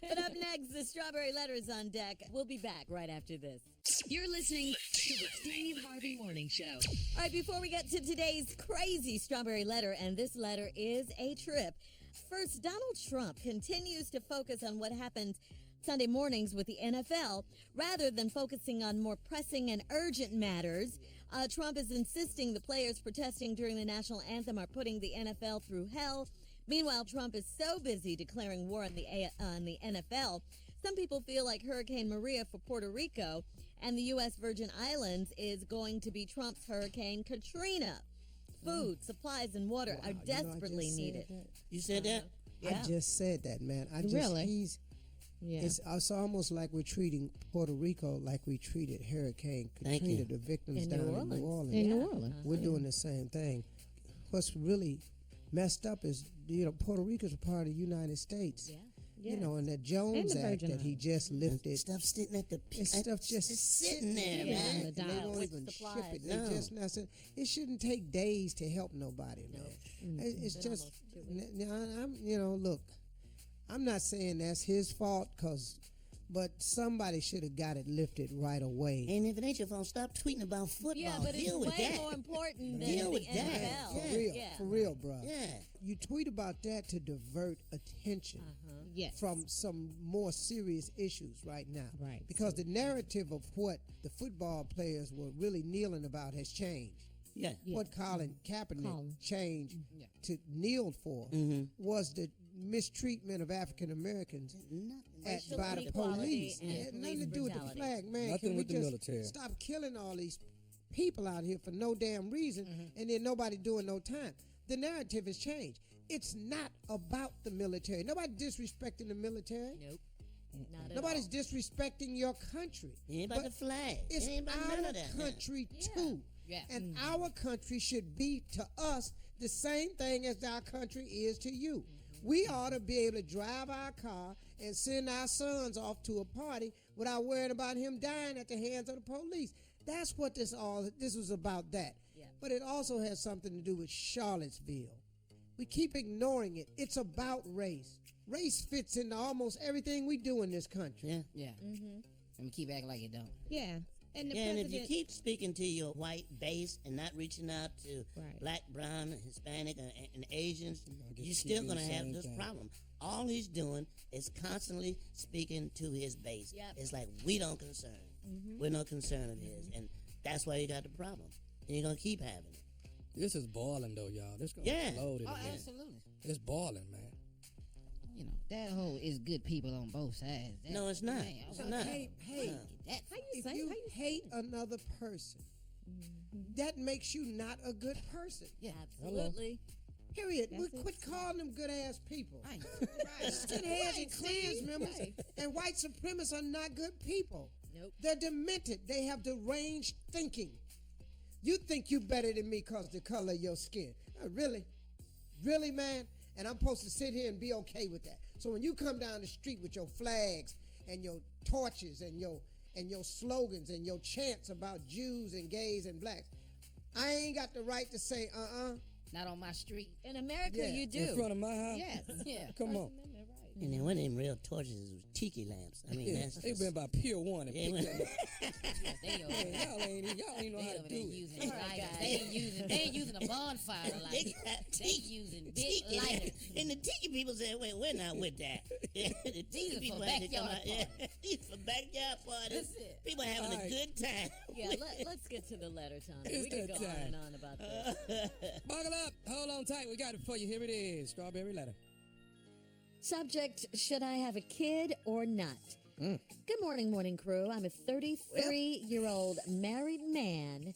But up next, the Strawberry Letter's on deck. We'll be back right after this. You're listening to the Steve Harvey Morning Show. All right, before we get to today's crazy Strawberry Letter, and this letter is a trip. First, Donald Trump continues to focus on what happens Sunday mornings with the NFL rather than focusing on more pressing and urgent matters. Trump is insisting the players protesting during the national anthem are putting the NFL through hell. Meanwhile, Trump is so busy declaring war on the NFL, some people feel like Hurricane Maria for Puerto Rico and the U.S. Virgin Islands is going to be Trump's Hurricane Katrina. Food, supplies, and water are desperately needed. You said that? Yeah. I just said that, man. It's almost like we're treating Puerto Rico like we treated Hurricane Katrina, the victims down in New Orleans. In New Orleans. We're doing the same thing. What's really messed up is, Puerto Rico's a part of the United States. Yeah. And that Jones Act that he just lifted. Stuff sitting at the Stuff just sitting there, man. And they won't even supplies. ship it. They just not. It shouldn't take days to help nobody, man. It's just, look, I'm not saying that's his fault, but somebody should have got it lifted right away. And if it ain't your fault, stop tweeting about football. Yeah, but it's Deal with way that. more important than Deal the with that. NFL. For real, bro. Yeah. You tweet about that to divert attention Yes. from some more serious issues right now. Right. Because the narrative of what the football players were really kneeling about has changed. Yeah. What Colin Kaepernick changed Yeah. to kneel for was the mistreatment of African Americans Racial by the inequality police. and It had nothing to police do with the brutality. flag, man. Nothing Can we with the just military. stop killing all these people out here for no damn reason, and then nobody doing no time? The narrative has changed. It's not about the military. Nobody disrespecting the military. Nope. Not at Nobody's all. disrespecting your country. It ain't about the flag. It's It ain't about none our of that. country too. Yeah. And our country should be to us the same thing as our country is to you. We ought to be able to drive our car and send our sons off to a party without worrying about him dying at the hands of the police. That's what this was about, that. Yeah. But it also has something to do with Charlottesville. We keep ignoring it. It's about race. Race fits into almost everything we do in this country. Yeah. Yeah. And we keep acting like it don't. Yeah. And the Yeah, and president. if you keep speaking to your white base and not reaching out to Right. black, brown, Hispanic, and Asians, just you're still keep going to doing the have same this thing. problem. All he's doing is constantly speaking to his base. Yep. It's like, we don't concern. We're no concern of his. And that's why you got the problem. And you're going to keep having it. This is boiling, though, y'all. This going Yeah. to explode in a Oh, minute. absolutely. It's boiling, man. That whole is good people on both sides. That, No, it's not. Man, It's I- not. Hey, That, if you hate another person, that makes you not a good person. Absolutely. Period. We quit calling them good ass people. Right. Skinheads and Klans members and white supremacists are not good people. Nope. They're demented. They have deranged thinking. You think you better than me because the color of your skin. Really? Really, man? And I'm supposed to sit here and be okay with that. So when you come down the street with your flags and your torches and your slogans and your chants about Jews and gays and blacks, I ain't got the right to say Not on my street. In America, Yeah. you do. In front of my house? Yes. Yeah. Come on. And then one of them real torches is tiki lamps. I mean, that's They've been by Pier 1 and Yeah, picked well- them up. They over Man, there. y'all ain't know They how to over there do it. using All right, lighters. guys. They ain't using a bonfire They lighter. got They using big tiki lighters. And the tiki people said, "Wait, we're not with that." The These are tiki for people had to come backyard out. Yeah, these for backyard parties. That's it. People having All a right. good time. Yeah, let's get to the letter, Tommy. It's We could that go on time. and on about this. Buckle up. Hold on tight. We got it for you. Here it is. Strawberry letter. Subject, should I have a kid or not? Good morning, morning crew. I'm a 33-year-old married man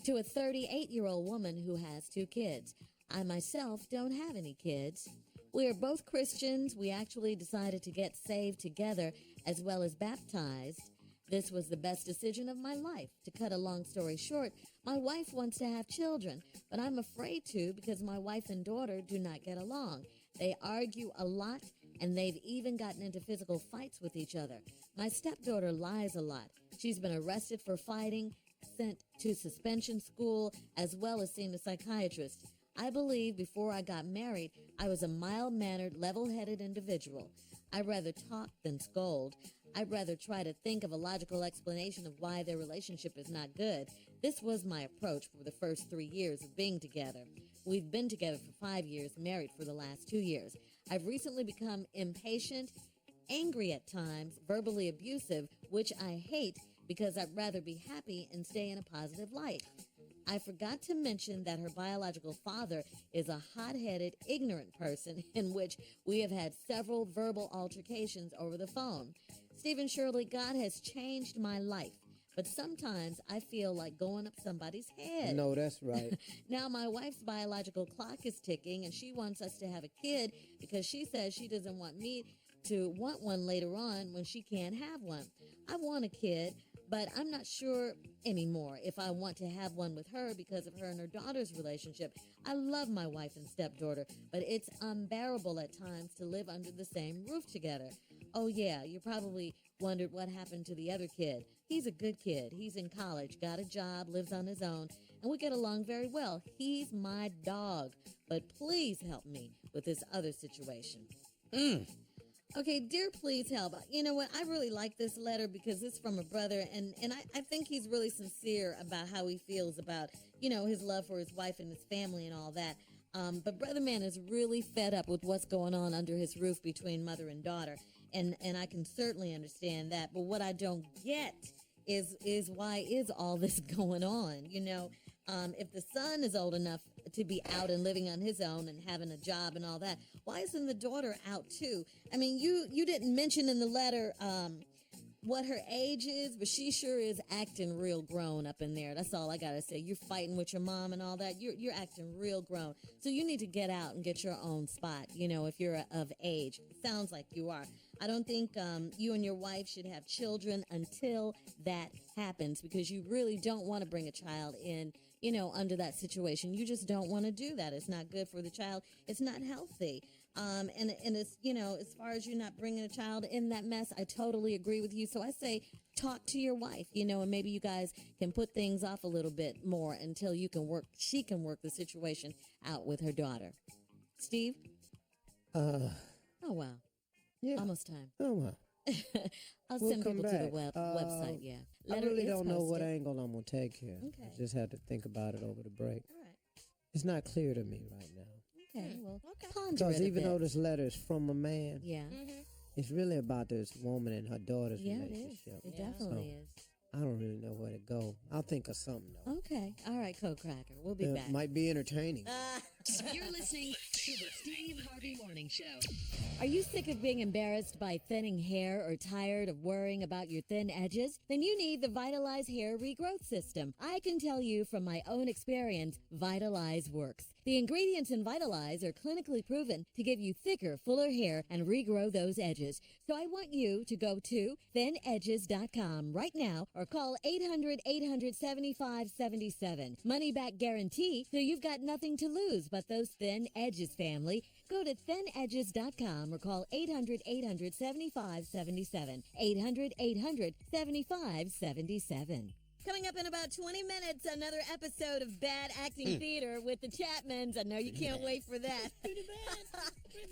to a 38-year-old woman who has 2 kids. I myself don't have any kids. We are both Christians. We actually decided to get saved together as well as baptized. This was the best decision of my life. To cut a long story short, my wife wants to have children, but I'm afraid to because my wife and daughter do not get along. They argue a lot, and they've even gotten into physical fights with each other. My stepdaughter lies a lot. She's been arrested for fighting, sent to suspension school, as well as seeing a psychiatrist. I believe before I got married, I was a mild-mannered, level-headed individual. I'd rather talk than scold. I'd rather try to think of a logical explanation of why their relationship is not good. This was my approach for the first 3 years of being together. We've been together for 5 years, married for the last 2 years. I've recently become impatient, angry at times, verbally abusive, which I hate because I'd rather be happy and stay in a positive light. I forgot to mention that her biological father is a hot-headed, ignorant person in which we have had several verbal altercations over the phone. Stephen Shirley, God has changed my life, but sometimes I feel like going up somebody's head. No, that's right. Now my wife's biological clock is ticking, and she wants us to have a kid because she says she doesn't want me to want one later on when she can't have one. I want a kid, but I'm not sure anymore if I want to have one with her because of her and her daughter's relationship. I love my wife and stepdaughter, but it's unbearable at times to live under the same roof together. Oh yeah, you probably wondered what happened to the other kid. He's a good kid. He's in college, got a job, lives on his own, and we get along very well. He's my dog, but please help me with this other situation. Okay, dear, please help. You know what? I really like this letter because it's from a brother, and I think he's really sincere about how he feels about, his love for his wife and his family and all that. But Brother Man is really fed up with what's going on under his roof between mother and daughter, and I can certainly understand that. But what I don't get is why is all this going on? If the son is old enough to be out and living on his own and having a job and all that, why isn't the daughter out too? I mean, you didn't mention in the letter what her age is, but she sure is acting real grown up in there. That's all I gotta say. You're fighting with your mom and all that. You're acting real grown. So you need to get out and get your own spot, if you're of age. Sounds like you are. I don't think you and your wife should have children until that happens, because you really don't want to bring a child in, under that situation. You just don't want to do that. It's not good for the child. It's not healthy. And it's, as far as you not bringing a child in that mess, I totally agree with you. So I say talk to your wife, and maybe you guys can put things off a little bit more until she can work the situation out with her daughter. Steve? Oh, wow. Yeah. Almost time. Oh, well. I'll We'll send come people to the back. website, yeah. I Letter really is don't know what posted. angle I'm going to take here. Okay. I just had to think about it over the break. All right. It's not clear to me right now. Okay, well, ponder Because it a even bit. though this letter is from a man, Yeah. it's really about this woman and her daughter's Yeah, it is. relationship. It definitely is. I don't really know where to go. I'll think of something, though. Okay. All right, Cracker. We'll be It back. might be entertaining. You're listening to the Steve Harvey Morning Show. Are you sick of being embarrassed by thinning hair or tired of worrying about your thin edges? Then you need the Vitalize Hair Regrowth System. I can tell you from my own experience, Vitalize works. The ingredients in Vitalize are clinically proven to give you thicker, fuller hair and regrow those edges. So I want you to go to thinedges.com right now or call 800-800-7577. Money back guarantee, so you've got nothing to lose but those thin edges, family. Go to thinedges.com or call 800-800-7577. 800-800-7577. Coming up in about 20 minutes, another episode of Bad Acting Theater with the Chapmans. I know you can't wait for that.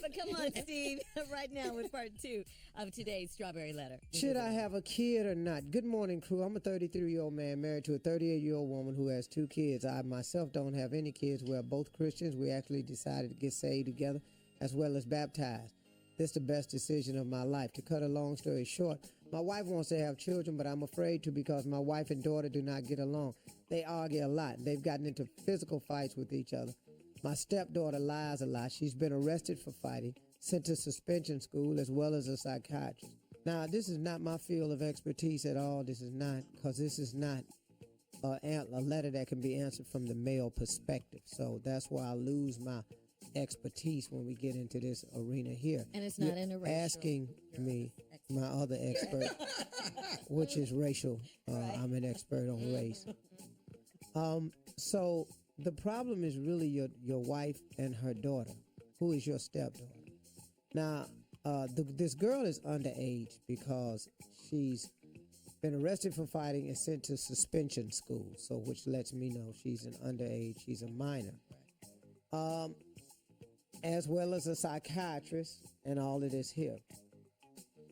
But come on, Steve, right now with part 2 of today's Strawberry Letter. Should I have a kid or not? Good morning, crew. I'm a 33-year-old man married to a 38-year-old woman who has 2 kids. I myself don't have any kids. We're both Christians. We actually decided to get saved together as well as baptized. This is the best decision of my life. To cut a long story short, my wife wants to have children, but I'm afraid to because my wife and daughter do not get along. They argue a lot. They've gotten into physical fights with each other. My stepdaughter lies a lot. She's been arrested for fighting, sent to suspension school, as well as a psychiatrist. Now, this is not my field of expertise at all. This is not, because this is not a letter that can be answered from the male perspective. So that's why I lose my expertise when we get into this arena here. And it's not interracial. Asking me, my other expert, which is racial. I'm an expert on race. So the problem is really your wife and her daughter, who is your stepdaughter. Now, this girl is underage because she's been arrested for fighting and sent to suspension school. So, which lets me know she's an underage, she's a minor. As well as a psychiatrist and all of this here.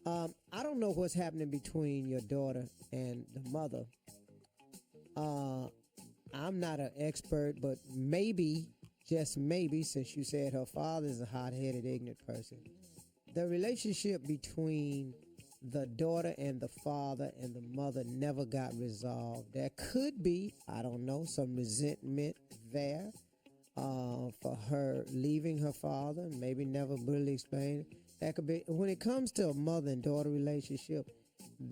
I don't know what's happening between your daughter and the mother. I'm not an expert, but maybe, just maybe, since you said her father's a hot-headed, ignorant person, the relationship between the daughter and the father and the mother never got resolved. There could be, I don't know, some resentment there for her leaving her father and maybe never really explained. That could be. When it comes to a mother and daughter relationship,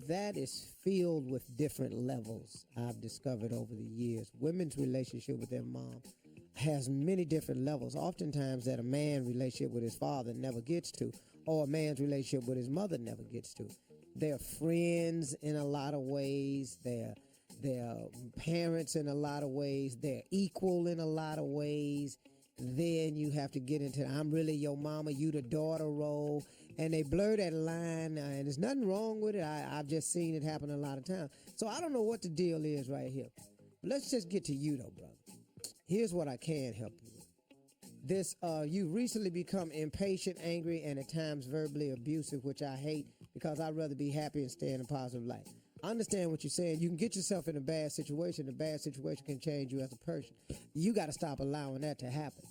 that is filled with different levels, I've discovered over the years. Women's relationship with their mom has many different levels, oftentimes that a man's relationship with his father never gets to, or a man's relationship with his mother never gets to. They're friends in a lot of ways. They're parents in a lot of ways. They're equal in a lot of ways. Then you have to get into I'm really your mama, you the daughter role. And they blur that line, and there's nothing wrong with it. I've just seen it happen a lot of times. So I don't know what the deal is right here. But let's just get to you, though, brother. Here's what I can help you with. This, you recently become impatient, angry, and at times verbally abusive, which I hate because I'd rather be happy and stay in a positive light. I understand what you're saying. You can get yourself in a bad situation. The bad situation can change you as a person. You got to stop allowing that to happen.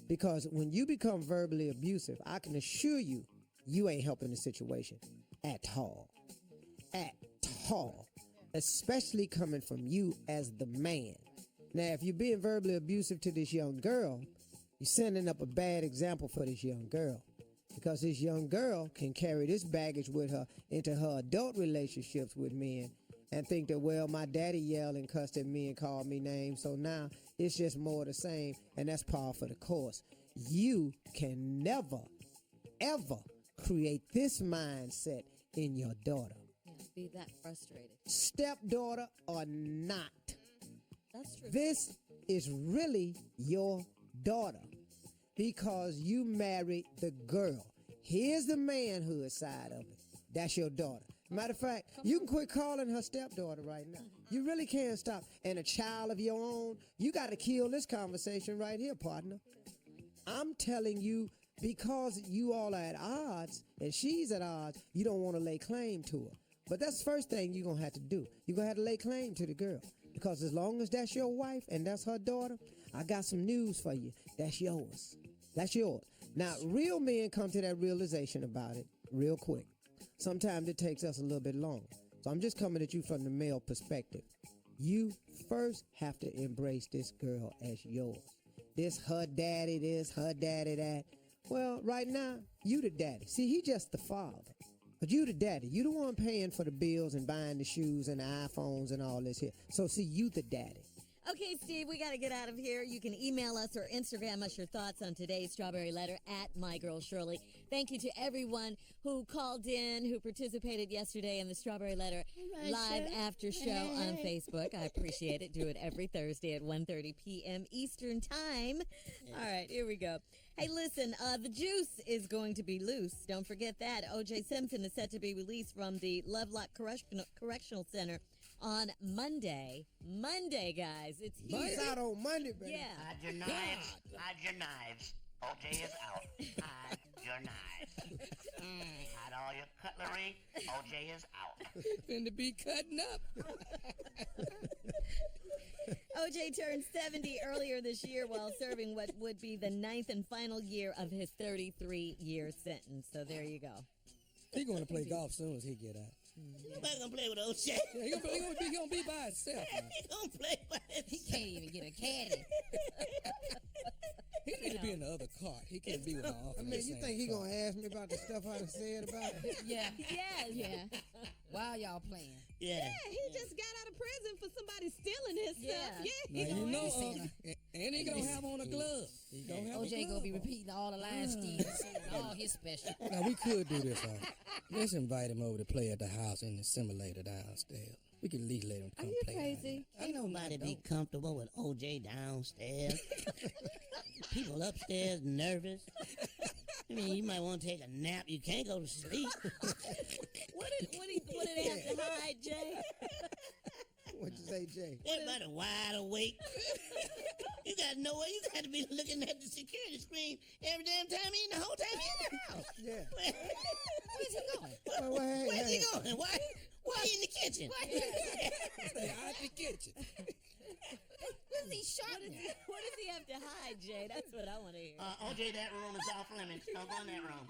Because when you become verbally abusive, I can assure you, you ain't helping the situation at all. At all. Especially coming from you as the man. Now, if you're being verbally abusive to this young girl, you're sending up a bad example for this young girl. Because this young girl can carry this baggage with her into her adult relationships with men and think that, well, my daddy yelled and cussed at me and called me names, so now it's just more of the same, and that's par for the course. You can never, ever create this mindset in your daughter. Yeah, be that frustrated. Stepdaughter or not. That's true. This is really your daughter because you married the girl. Here's the manhood side of it. That's your daughter. Matter of fact, you can quit calling her stepdaughter right now. You really can't stop. And a child of your own, you got to kill this conversation right here, partner. I'm telling you, because you all are at odds and she's at odds, you don't want to lay claim to her. But that's the first thing you're going to have to do. You're going to have to lay claim to the girl. Because as long as that's your wife and that's her daughter, I got some news for you. That's yours. That's yours. Now, real men come to that realization about it real quick. Sometimes it takes us a little bit longer. So I'm just coming at you from the male perspective. You first have to embrace this girl as yours. This her daddy this, her daddy that. Well, right now, you the daddy. See, he just the father. But you the daddy. You the one paying for the bills and buying the shoes and the iPhones and all this here. So see, you the daddy. Okay, Steve, we got to get out of here. You can email us or Instagram us your thoughts on today's Strawberry Letter at My Girl Shirley. Thank you to everyone who called in, who participated yesterday in the Strawberry Letter live after show on Facebook. I appreciate it. Do it every Thursday at 1:30 p.m. Eastern Time. All right, here we go. Hey, listen, the juice is going to be loose. Don't forget that. O.J. Simpson is set to be released from the Lovelock Correctional Center on Monday. Monday, guys. It's here. It's out on Monday, baby. Yeah. Hide your knives. Hide your knives. OJ is out. Hide your knives. Hide all your cutlery. OJ is out. Finna be cutting up. OJ turned 70 earlier this year while serving what would be the 9th and final year of his 33-year sentence. So there you go. He going to play golf soon as he get out. Nobody gonna play with OJ. Yeah, he gonna be by himself. He gonna play by himself. He can't even get a caddy. He need to be in the other cart. He can't be with my office. I mean, you think he going to ask me about the stuff I done said about it? Yeah. Yes. Yeah. While y'all playing. Yeah. He just got out of prison for somebody stealing his stuff. Yeah. Now, you know, and he gonna have on a glove. He gonna have OJ a glove gonna be on. repeating all the lines Steve said, all his special. Now, we could do this, let's invite him over to play at the house in the simulator downstairs. We could at least let him come play. Are you crazy? Ain't nobody be comfortable with OJ downstairs. People upstairs nervous. I mean, you might want to take a nap. You can't go to sleep. What did they have to hide, Jay? What'd you say, Jay? Everybody wide awake. You got to know where you got to be looking at the security screen every damn time the whole time you in the house. Yeah. Where's he going? Well, Where's he going? Why he in the kitchen? Stay out the kitchen. What is he sharpening? What does he have to hide, Jay? That's what I want to hear. OJ, that room is off limits. Don't go in that room.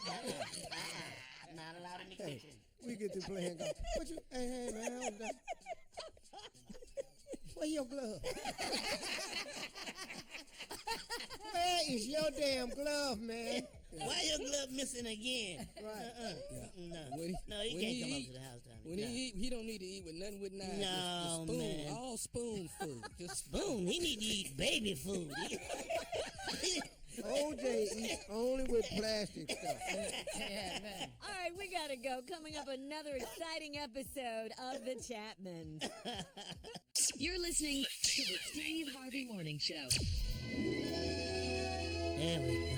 Not allowed in the kitchen. We get to playing golf. Hey, man, hold on. Where your glove? Where is your damn glove, man? Why your glove missing again? Right. No, he can't come up to the house, Tommy. When he eat, he don't need to eat with nothing with knives. No, spoon, man. all spoon food. Just Spoon. He need to eat baby food. OJ eats only with plastic stuff. Yeah, man. All right, we got to go. Coming up, another exciting episode of The Chapmans. You're listening to the Steve Harvey Morning Show. There we go.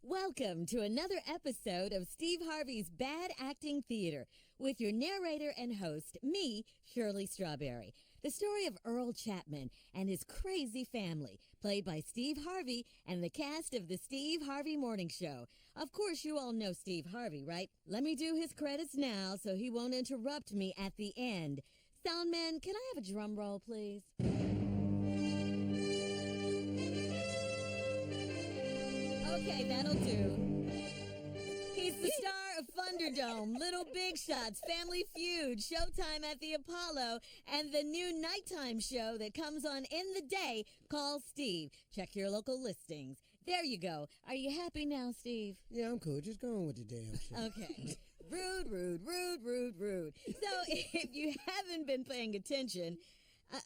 Welcome to another episode of Steve Harvey's Bad Acting Theater with your narrator and host, me, Shirley Strawberry. The story of Earl Chapman and his crazy family, played by Steve Harvey and the cast of the Steve Harvey Morning Show. Of course, you all know Steve Harvey, right? Let me do his credits now so he won't interrupt me at the end. Soundman, can I have a drum roll, please? Okay, that'll do. He's the star of Thunderdome, Little Big Shots, Family Feud, Showtime at the Apollo, and the new nighttime show that comes on in the day called Steve. Check your local listings. There you go. Are you happy now, Steve? Yeah, I'm cool. Just go on with the damn shit. Okay. Rude. So if you haven't been paying attention,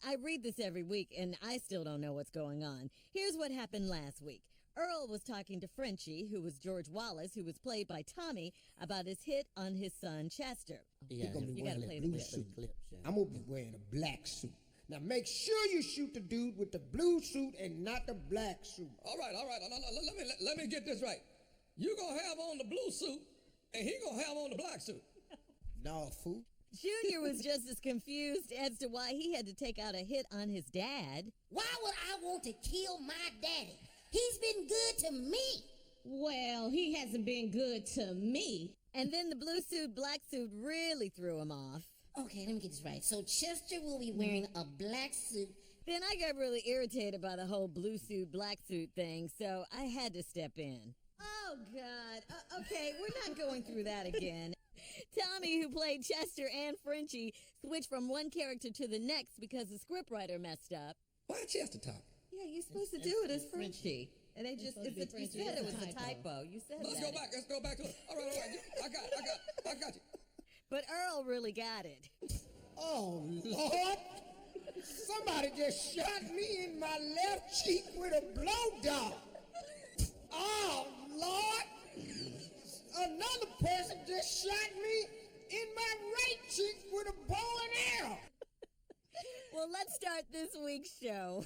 I read this every week, and I still don't know what's going on. Here's what happened last week. Earl was talking to Frenchie, who was George Wallace, who was played by Tommy, about his hit on his son, Chester. Yeah, You gotta play the blue clip. suit. Clips, yeah. I'm gonna be wearing a black suit. Now make sure you shoot the dude with the blue suit and not the black suit. all right. Let me get this right. You gonna have on the blue suit, and he gonna have on the black suit. No, fool. Junior was just as confused as to why he had to take out a hit on his dad. Why would I want to kill my daddy? He's been good to me. Well, he hasn't been good to me. And then the blue suit, black suit really threw him off. Okay, let me get this right. So Chester will be wearing a black suit. Then I got really irritated by the whole blue suit, black suit thing, so I had to step in. Oh, God. Okay, we're not going through that again. Tommy, who played Chester and Frenchie, switched from one character to the next because the scriptwriter messed up. Why Chester talk? Yeah, you're supposed to do it as Frenchie. And they just, you said it was a typo. You said Let's that. go back to it. All right. I got you. But Earl really got it. Oh, Lord. Somebody just shot me in my left cheek with a blow dart. Oh, Lord. Another person just shot me in my right cheek with a bow and arrow. Well, let's start this week's show.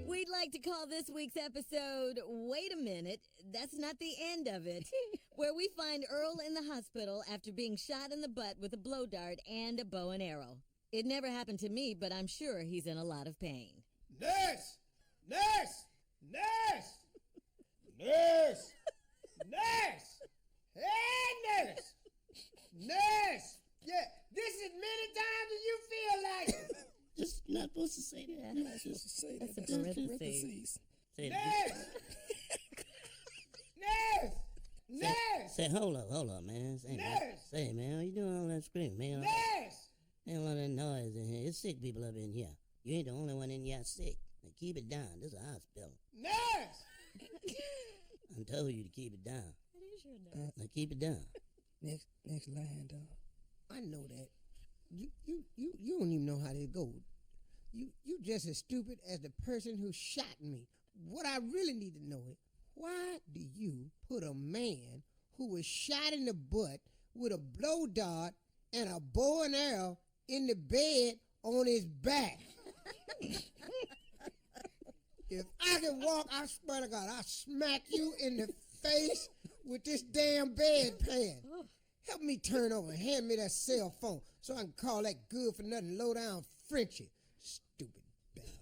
We'd like to call this week's episode, Wait a Minute, That's Not the End of It, where we find Earl in the hospital after being shot in the butt with a blow dart and a bow and arrow. It never happened to me, but I'm sure he's in a lot of pain. Nurse! Nurse! Nurse! Nurse! Nurse! Hey, nurse! Nurse! Yeah, this is many times as you feel like it. Just, you're not supposed to say that. You're not supposed to say that. That's a parenthesis. Say Nurse! Nurse! Nurse! Say, hold up, man. Nurse! Say, man, what you doing all that screaming, man? Nurse! Ain't a lot of noise in here. It's sick people up in here. You ain't the only one in here sick. Now keep it down. This is a hospital. Nurse! I told you to keep it down. It is your name. Now keep it down. Next line, dog. I know that. You don't even know how this goes. You just as stupid as the person who shot me. What I really need to know is, why do you put a man who was shot in the butt with a blow dart and a bow and arrow in the bed on his back? If I can walk, I swear to God, I'll smack you in the face with this damn bedpan. Help me turn over and hand me that cell phone so I can call that good for nothing low down Frenchie. Stupid bastard.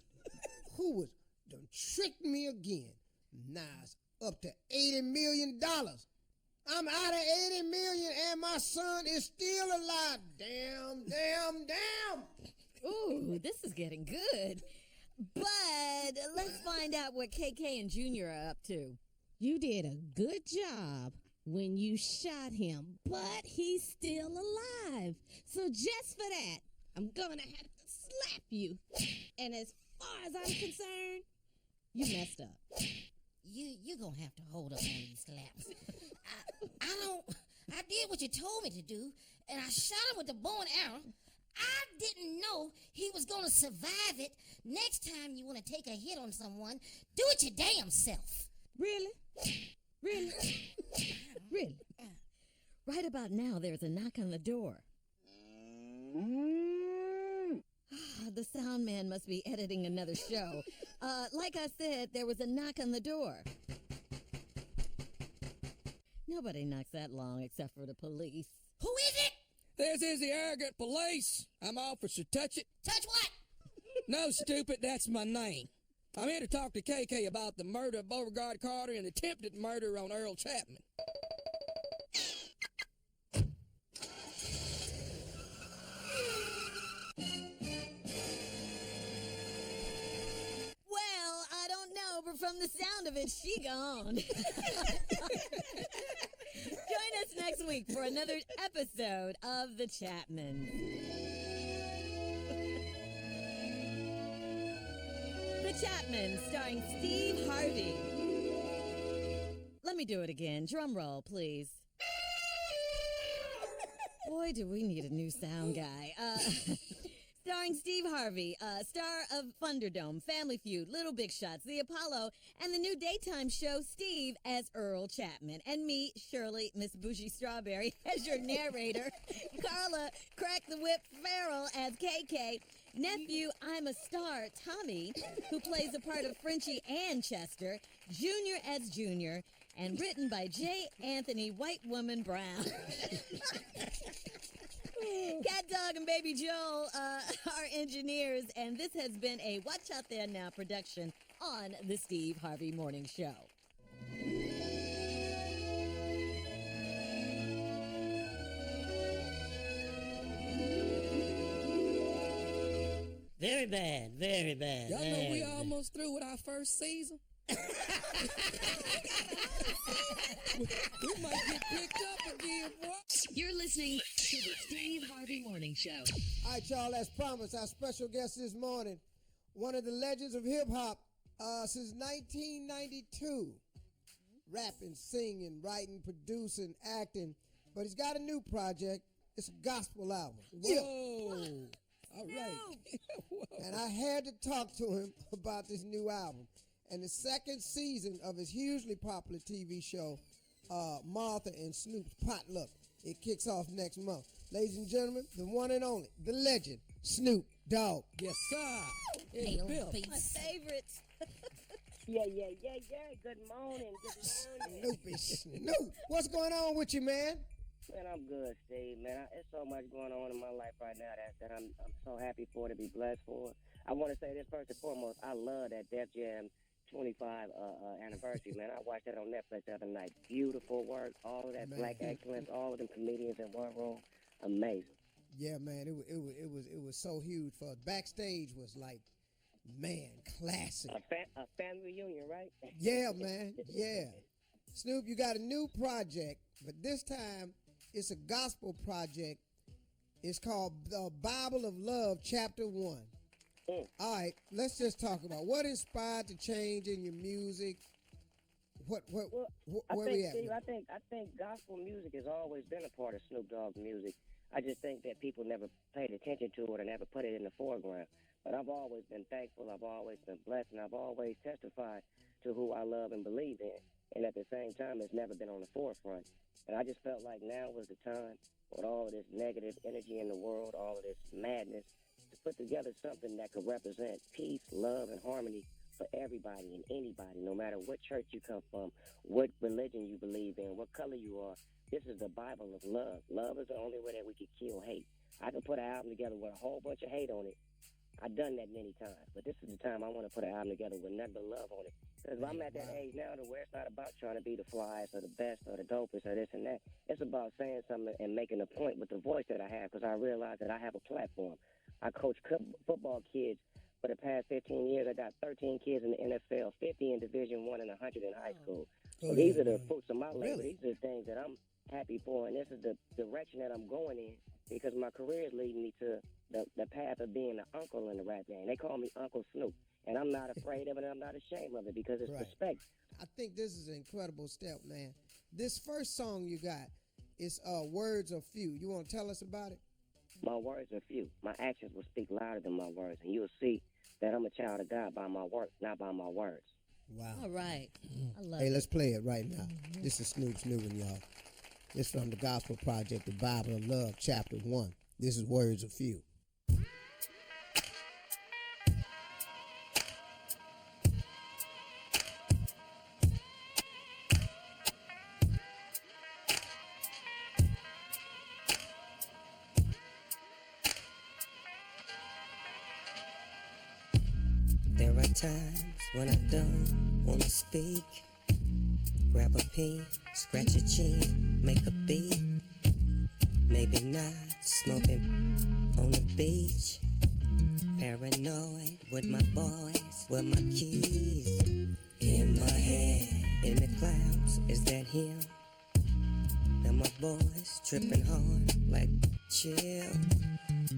Who was done tricked me again? Now it's up to $80 million. I'm out of $80 million and my son is still alive. Damn. Ooh, this is getting good. But let's find out what KK and Junior are up to. You did a good job when you shot him, but he's still alive. So just for that, I'm gonna have to slap you. And as far as I'm concerned, you messed up. You gonna have to hold up on these slaps. I did what you told me to do, and I shot him with the bow and arrow. I didn't know he was gonna survive it. Next time you want to take a hit on someone, do it your damn self. Really? Right about now, there's a knock on the door. The sound man must be editing another show. Like I said, there was a knock on the door. Nobody knocks that long except for the police. Who is it? This is the arrogant police. I'm Officer Touch It. Touch what? No, stupid, that's my name. I'm here to talk to KK about the murder of Beauregard Carter and attempted murder on Earl Chapman. Well, I don't know, but from the sound of it, she gone. Join us next week for another episode of The Chapmans. The Chapmans, starring Steve Harvey. Let me do it again. Drum roll, please. Boy, do we need a new sound guy. Starring Steve Harvey, star of Thunderdome, Family Feud, Little Big Shots, The Apollo, and the new daytime show Steve as Earl Chapman. And me, Shirley, Miss Bougie Strawberry, as your narrator. Carla, Crack the Whip Farrell as KK. Nephew, I'm a Star, Tommy, who plays the part of Frenchie and Chester. Junior as Junior. And written by J. Anthony White Woman Brown. Cat Dog and Baby Joel are engineers, and this has been a Watch Out There Now production on the Steve Harvey Morning Show. Very bad, very bad. Y'all know we very bad. almost through with our first season. We might get picked up again, boy. You're listening to the Steve Harvey Morning Show. All right, y'all, as promised, our special guest this morning, one of the legends of hip-hop since 1992. Rapping, singing, writing, producing, acting. But he's got a new project. It's a gospel album. Whoa. All right. And I had to talk to him about this new album. And the second season of his hugely popular TV show, Martha and Snoop's Potluck. It kicks off next month. Ladies and gentlemen, the one and only, the legend, Snoop Dogg. Yes, sir. Hail Bill. beast. My favorite. Yeah. Good morning. Snoopy Snoop. What's going on with you, man? Man, I'm good, Steve. Man, there's so much going on in my life right now that I'm so happy for, to be blessed for. I want to say this first and foremost. I love that Def Jam 25 anniversary, man. I watched that on Netflix the other night. Beautiful work, all of that black excellence, all of them comedians in one room. Amazing. Yeah, man, it was so huge for us. Backstage was like, man, classic. A family reunion, right? Yeah, man, yeah. Snoop, you got a new project, but this time it's a gospel project. It's called The Bible of Love, Chapter 1. All right, let's just talk about what inspired the change in your music. Where we at? Steve, I think gospel music has always been a part of Snoop Dogg's music. I just think that people never paid attention to it or never put it in the foreground. But I've always been thankful. I've always been blessed, and I've always testified to who I love and believe in. and at the same time, it's never been on the forefront. And I just felt like now was the time, with all of this negative energy in the world, all of this madness, to put together something that could represent peace, love, and harmony for everybody and anybody, no matter what church you come from, what religion you believe in, what color you are. This is the Bible of love. Love is the only way that we can kill hate. I can put an album together with a whole bunch of hate on it. I've done that many times, but this is the time I want to put an album together with nothing but love on it. Because I'm at that age now to where it's not about trying to be the flyest or the best or the dopest or this and that. It's about saying something and making a point with the voice that I have, because I realize that I have a platform. I coach football kids. For the past 15 years, I got 13 kids in the NFL, 50 in Division I, and 100 in high school. So these are the fruits of my labor. Really? These are the things that I'm happy for, and this is the direction that I'm going in, because my career is leading me to the path of being an uncle in the rap game. They call me Uncle Snoop, and I'm not afraid of it. I'm not ashamed of it, because it's respect. I think this is an incredible step, man. This first song you got is Words Are Few. You want to tell us about it? My words are few. My actions will speak louder than my words, and you'll see that I'm a child of God by my work, not by my words. Wow. All right. I love Hey, it. let's play it right now. This is Snoop's new one, y'all. This from the Gospel Project, the Bible of Love, Chapter 1. This is Words of Few. There are times when I don't wanna speak. Grab a pen, scratch a chin, make a beat. Maybe not smoking on the beach. Paranoid with my boys, with my keys. In my head, in the clouds, is that him? Now my boys tripping hard like chill.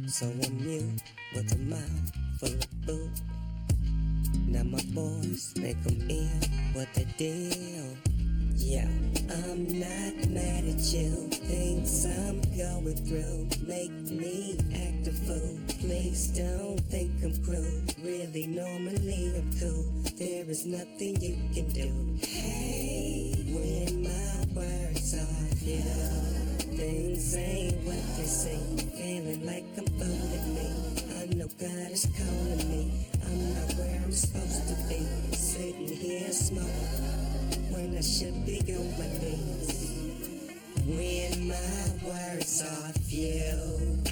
So I'm mute with a mouth full of boo. Now my boys make them ill, what the deal? Yeah, I'm not mad at you. Things I'm going through make me act a fool. Please don't think I'm cruel. Really, normally I'm cool. There is nothing you can do. Hey, when my words are few, things ain't what they seem. Feeling like I'm fooling me. I know God is calling me. I'm not where I'm supposed to be. Sitting here smoking when I should be on my knees. When my words are few.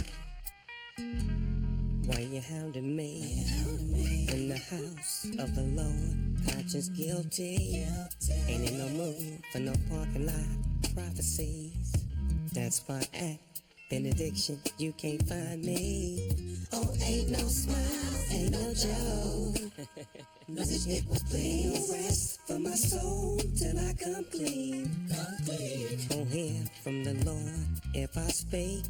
Why you hounding me? In the house of the Lord, conscience guilty. Ain't in no mood for no parking lot prophecies. That's why at benediction you can't find me. Oh, ain't no smile, ain't no joke. It was plain rest for my soul till I come clean. Won't hear from the Lord if I speak.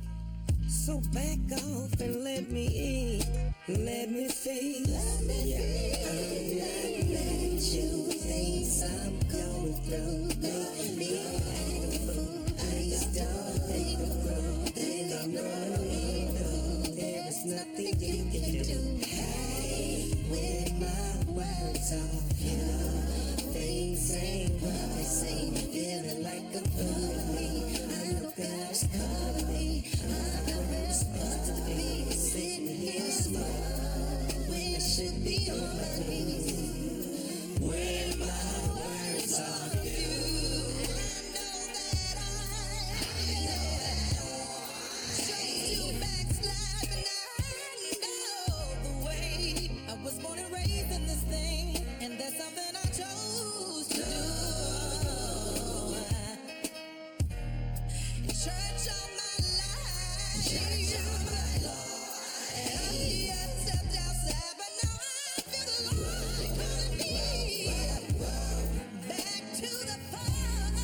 So back off and let me in, let me feel. I'm not mad at you, things I'm going through make me act a fool. Please don't think I'm cruel. They don't know. There is nothing you can do. Hey, when my words are few, things ain't what they seem. Feeling like a fool of me. I know God's calling me. I'm not where I'm supposed to be. Sitting here smoking when I should be on my knees. When my words are few. I was born and raised in this thing, and that's something I chose to do. In church all my life, and I stepped outside, but now I feel the Lord calling me back to the fold.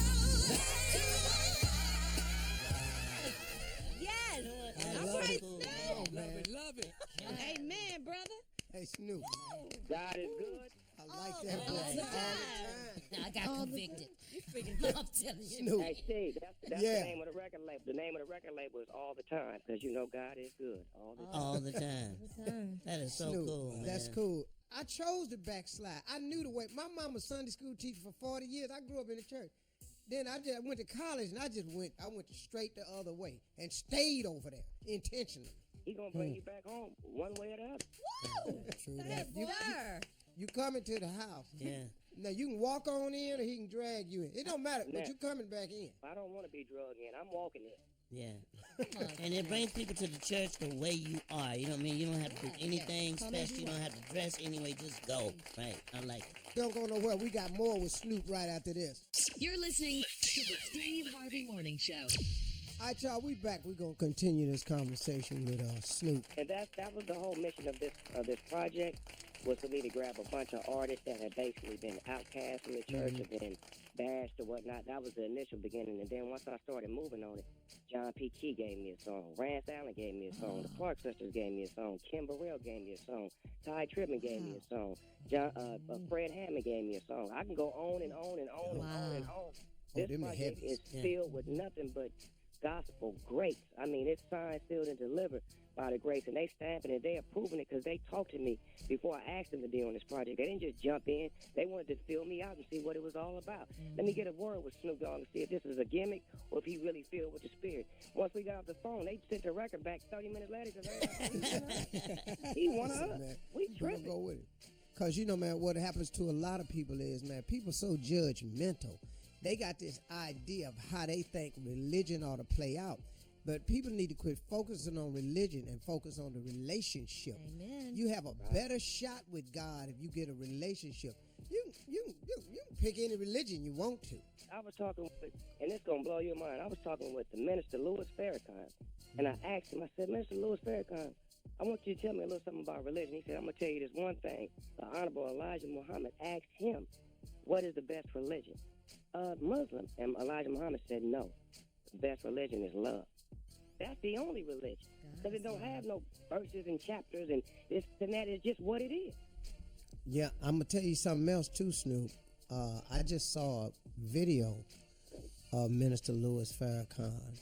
Yes. I All love right, it. Snoop. Love it. Amen, brother. Hey, Snoop. God is good. I like that all boy. the time. I got convicted. I'm telling you. Snoop. Hey, Steve, that's Yeah. the name of the record label. The name of the record label is All the Time, because you know God is good all the time. All the time. That is so Snoop, cool, man. that's cool. I chose to backslide. I knew the way. My mama was Sunday school teacher for 40 years. I grew up in the church. Then I just went to college and I went straight the other way and stayed over there intentionally. He gonna bring you back home one way or the other. Woo! True that. You coming to the house. Yeah. Now you can walk on in or he can drag you in. It don't matter, but you coming back in. I don't want to be drugged in. I'm walking in. Yeah. And it brings people to the church the way you are. You know what I mean? You don't have to do anything special. You don't have to dress anyway. Just go. Right. I like it. Don't go nowhere. We got more with Snoop right after this. You're listening to the Steve Harvey Morning Show. All right, y'all, we back. We're going to continue this conversation with Snoop. And that was the whole mission of this project, was for me to grab a bunch of artists that had basically been outcast from the church and been bashed or whatnot. That was the initial beginning. And then once I started moving on it, John P. Key gave me a song. Rance Allen gave me a song. The Clark Sisters gave me a song. Kim Burrell gave me a song. Ty Tribbett gave me a song. Fred Hammond gave me a song. I can go on and on and on and on and on. This project is filled with nothing but gospel grace. I mean, it's signed, sealed, and delivered by the grace, and they stamping it. They approving it because they talked to me before I asked them to be on this project. They didn't just jump in. They wanted to fill me out and see what it was all about. Let me get a word with Snoop Dogg and see if this is a gimmick or if he really filled with the Spirit. Once we got off the phone, they sent the record back 30 minutes later because he one of us. We tripping. Go with it. Because, you know, man, what happens to a lot of people is, man, people so judgmental. They got this idea of how they think religion ought to play out. But people need to quit focusing on religion and focus on the relationship. Amen. You have a better shot with God if you get a relationship. You can pick any religion you want to. I was talking with, and it's going to blow your mind, I was talking with the minister, Louis Farrakhan. And I asked him, I said, Minister Louis Farrakhan, I want you to tell me a little something about religion. He said, I'm going to tell you this one thing. The Honorable Elijah Muhammad asked him, what is the best religion? Muslim. And Elijah Muhammad said, no, the best religion is love. That's the only religion. Because it don't have no verses and chapters and this and that. It's just what it is. Yeah, I'm going to tell you something else too, Snoop. I just saw a video of Minister Louis Farrakhan.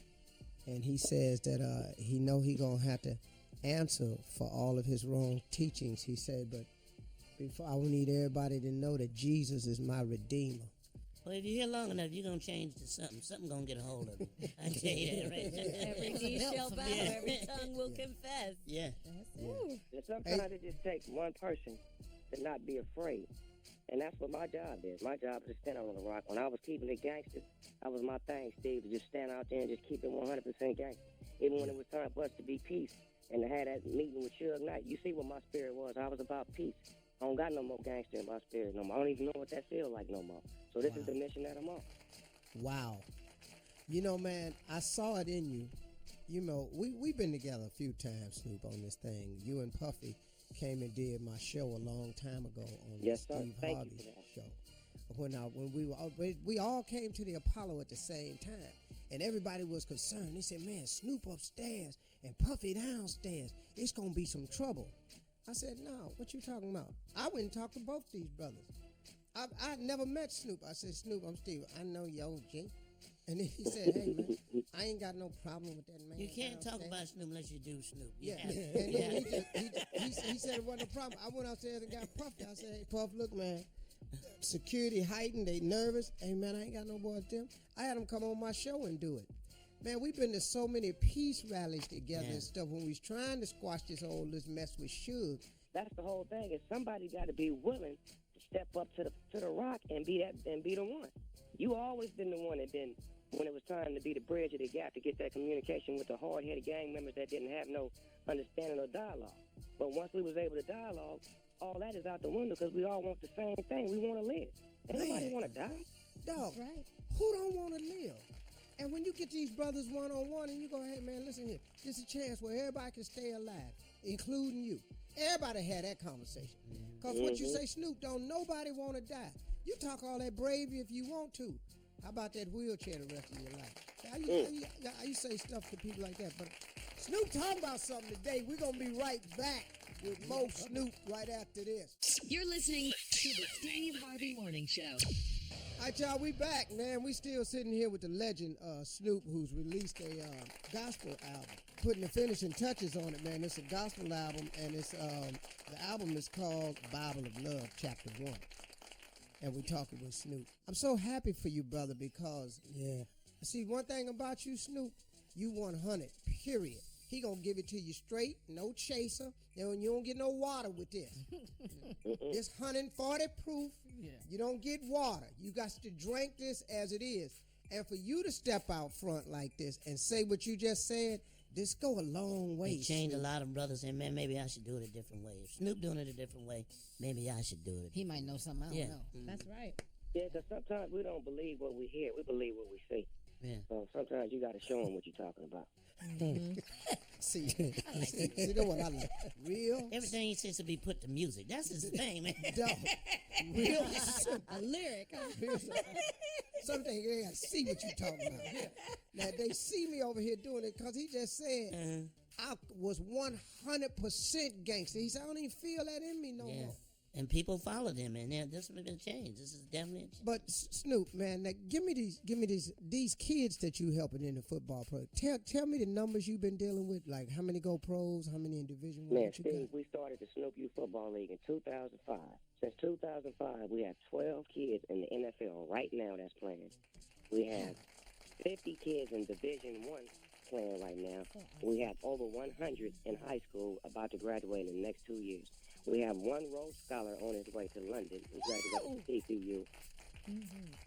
And he says that he know he going to have to answer for all of his wrong teachings. He said, but before I need everybody to know that Jesus is my Redeemer. Well, if you're here long enough, you're going to change to something. Something going to get a hold of you. I tell you that right there. Every knee shall bow, every tongue will confess. Yeah. And sometimes it just takes one person to not be afraid. And that's what my job is. My job is to stand out on the rock. When I was keeping it gangster, that was my thing, Steve, to just stand out there and just keep it 100% gangster. Even when it was time for us to be peace and to have that meeting with Suge Knight, you see what my spirit was. I was about peace. I don't got no more gangster in my spirit no more. I don't even know what that feels like no more. So this is the mission that I'm on. Wow. You know, man, I saw it in you. You know, we've been together a few times, Snoop, on this thing. You and Puffy came and did my show a long time ago on the Steve Harvey show. When we all came to the Apollo at the same time, and everybody was concerned. They said, man, Snoop upstairs and Puffy downstairs. It's going to be some trouble. I said, no, what you talking about? I went and talked to both these brothers. I never met Snoop. I said, Snoop, I'm Steve. I know you, OG. And then he said, hey, man, I ain't got no problem with that man. You can't talk about Snoop unless you do Snoop. And then he said it wasn't a problem. I went upstairs and got Puffy. I said, hey, Puff, look, man, security heightened. They nervous. Hey, man, I ain't got no boy with them. I had them come on my show and do it. Man, we've been to so many peace rallies together and stuff when we was trying to squash this mess with Suge. That's the whole thing. Is somebody got to be willing to step up to the rock and be the one. You always been the one that been when it was time to be the bridge of the gap to get that communication with the hard-headed gang members that didn't have no understanding or dialogue. But once we was able to dialogue, all that is out the window because we all want the same thing. We want to live. Everybody want to die. Dog, right. Who don't want to live? And when you get these brothers one-on-one and you go, hey, man, listen here. This is a chance where everybody can stay alive, including you. Everybody had that conversation. Because what you say, Snoop, don't nobody want to die. You talk all that bravery if you want to. How about that wheelchair the rest of your life? How you say stuff to people like that? But Snoop talking about something today. We're going to be right back with more Snoop right after this. You're listening to the Steve Harvey Morning Show. All right, y'all, we back, man. We still sitting here with the legend, Snoop, who's released a gospel album. Putting the finishing touches on it, man. It's a gospel album, and it's the album is called Bible of Love, Chapter 1. And we're talking with Snoop. I'm so happy for you, brother, because, see, one thing about you, Snoop, you 100, period. He gonna give it to you straight, no chaser. You don't get no water with this. It's 140 proof. Yeah. You don't get water. You got to drink this as it is. And for you to step out front like this and say what you just said, this go a long way. It changed a lot of brothers, and man, maybe I should do it a different way. If Snoop doing it a different way, maybe I should do it. He might know something I don't know. Mm-hmm. That's right. Yeah, because sometimes we don't believe what we hear. We believe what we see. Yeah. So sometimes you got to show them what you're talking about. See, you know what I like? Real. Everything he says to be put to music. That's his thing, man. Real a lyric. Something they gotta see what you talking about. Now they see me over here doing it because he just said I was 100% gangster. He said I don't even feel that in me no more. And people followed him, and this has been a change. This is definitely a change. But Snoop, man, now give me these kids that you helping in the football pro. Tell me the numbers you've been dealing with, like how many go pros, how many in Division 1. Man, Steve, we started the Snoop Youth Football League in 2005. Since 2005, we have 12 kids in the NFL right now that's playing. We have 50 kids in Division 1 playing right now. We have over 100 in high school about to graduate in the next 2 years. We have one Rhodes Scholar on his way to London who graduated from TCU.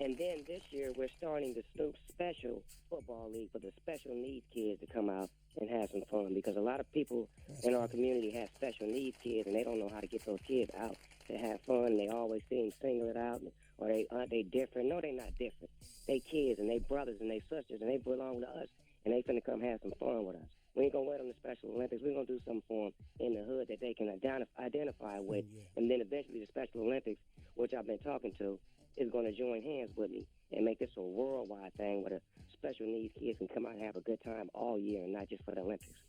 And then this year, we're starting the Snoop Special Football League for the special needs kids to come out and have some fun, because a lot of people in our community have special needs kids, and they don't know how to get those kids out to have fun. They always see them single it out, or they different. No, they not different. They kids, and they brothers, and they sisters, and they belong to us, and they finna come have some fun with us. We ain't gonna wait on the Special Olympics. We're gonna do something for them in the hood that they can identify with. And then eventually the Special Olympics, which I've been talking to, is gonna join hands with me and make this a worldwide thing where the special needs kids can come out and have a good time all year and not just for the Olympics.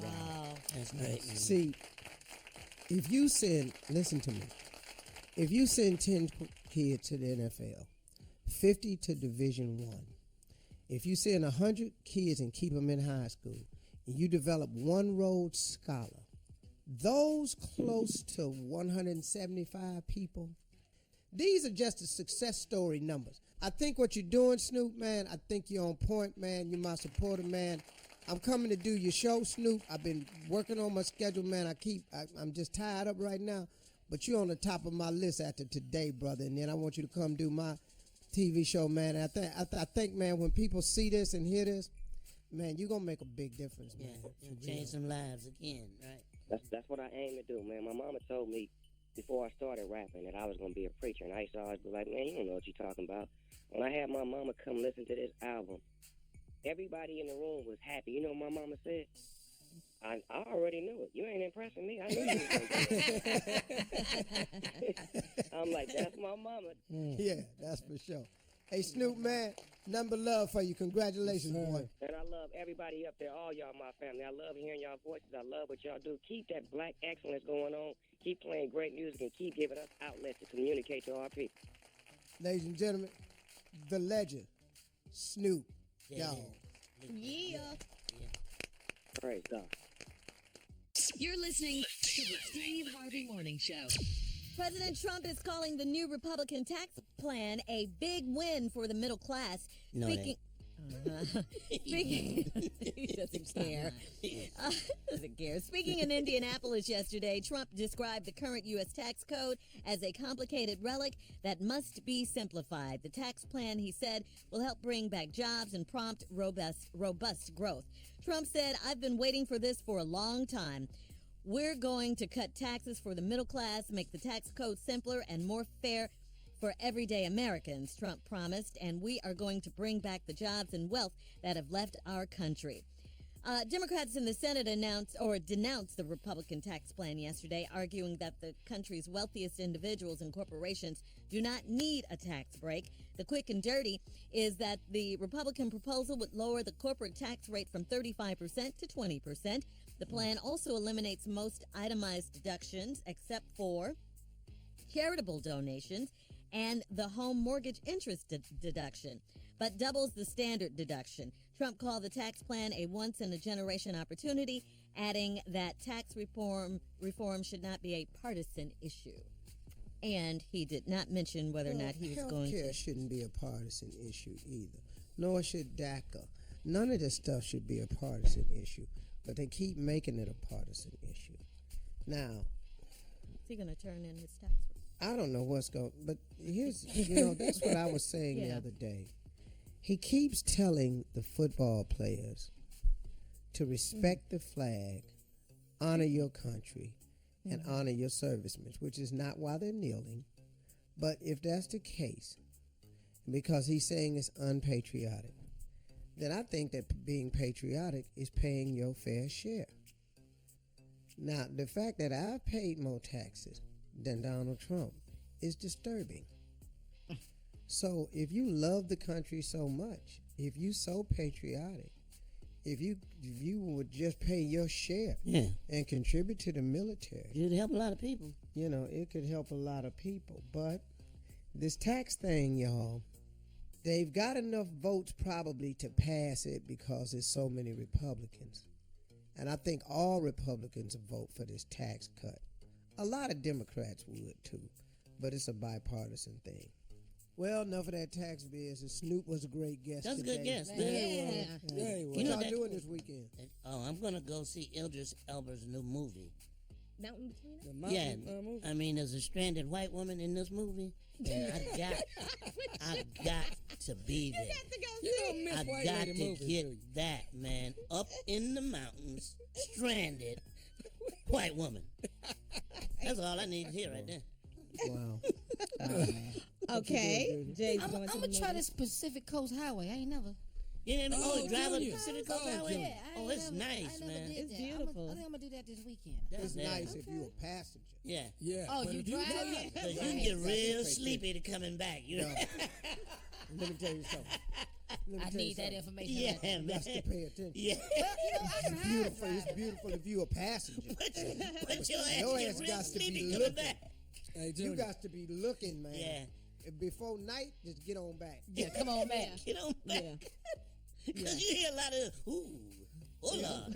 Wow. That's great. See, if you send, listen to me, if you send 10 kids to the NFL, 50 to Division 1, if you send 100 kids and keep them in high school, and you develop one Rhodes Scholar, those close to 175 people, these are just the success story numbers. I think what you're doing, Snoop, man, I think you're on point, man. You're my supporter, man. I'm coming to do your show, Snoop. I've been working on my schedule, man. I'm just tied up right now, but you're on the top of my list after today, brother. And then I want you to come do my TV show, man. And I think, man, when people see this and hear this, man, you're gonna make a big difference, man. Change some lives again, right? That's what I aim to do, man. My mama told me before I started rapping that I was gonna be a preacher, and I used to always be like, man, you don't know what you're talking about. When I had my mama come listen to this album, everybody in the room was happy. You know what my mama said? I already knew it. You ain't impressing me. I knew you was gonna do it. I'm like, that's my mama. Yeah, that's for sure. Hey, Snoop, man, nothing but love for you. Congratulations, boy. And I love everybody up there, all y'all my family. I love hearing y'all voices. I love what y'all do. Keep that black excellence going on. Keep playing great music and keep giving us outlets to communicate to our people. Ladies and gentlemen, the legend, Snoop. Yeah. Yeah. Praise God. You're listening to the Steve Harvey Morning Show. President Trump is calling the new Republican tax plan a big win for the middle class. No, Speaking, he doesn't care. Doesn't care. Speaking in Indianapolis yesterday, Trump described the current U.S. tax code as a complicated relic that must be simplified. The tax plan, he said, will help bring back jobs and prompt robust growth. Trump said, "I've been waiting for this for a long time. We're going to cut taxes for the middle class, make the tax code simpler and more fair for everyday Americans," Trump promised, "and we are going to bring back the jobs and wealth that have left our country." Democrats in the Senate denounced the Republican tax plan yesterday, arguing that the country's wealthiest individuals and corporations do not need a tax break. The quick and dirty is that the Republican proposal would lower the corporate tax rate from 35% to 20%. The plan also eliminates most itemized deductions except for charitable donations and the home mortgage interest deduction, but doubles the standard deduction. Trump called the tax plan a once-in-a-generation opportunity, adding that tax reform should not be a partisan issue. And he did not mention whether or not he was going to. Healthcare shouldn't be a partisan issue either, nor should DACA. None of this stuff should be a partisan issue, but they keep making it a partisan issue. Now, is he going to turn in his tax reform? I don't know what's going, but here's, that's what I was saying the other day. He keeps telling the football players to respect the flag, honor your country, and honor your servicemen, which is not why they're kneeling. But if that's the case, because he's saying it's unpatriotic, then I think that being patriotic is paying your fair share. Now, the fact that I've paid more taxes than Donald Trump is disturbing. So if you love the country so much, if you so patriotic, if you would just pay your share and contribute to the military, it would help a lot of people. It could help a lot of people. But this tax thing, y'all, they've got enough votes probably to pass it because there's so many Republicans. And I think all Republicans will vote for this tax cut. A lot of Democrats would too, but it's a bipartisan thing. Well, enough of that tax business. Snoop was a great guest. That's today. a good guest. What y'all doing this weekend? I'm going to go see Idris Elba's new movie. Mountain Between Us? Movie? I mean, there's a stranded white woman in this movie. And I got to be there. I got to get that, man. Up in the mountains, stranded white woman. That's all I need to hear right there. Wow. Okay. I'm going to try this Pacific Coast Highway. I ain't never. You didn't drive on the Pacific Coast Highway? Yeah, it's nice, man. It's beautiful. I think I'm going to do that this weekend. It's nice if you're a passenger. Yeah. Oh, you drive? Because you can get real sleepy to coming back. Let me tell you something. I need that information. Yeah, man. You got to pay attention. Yeah. Well, I can beautiful. It's beautiful if you're a passenger. But your ass got got to be looking back. Hey, you got to be looking, man. Yeah. Before night, just get on back. Yeah, come on back. Get on back. Because you hear a lot of, ooh, hola,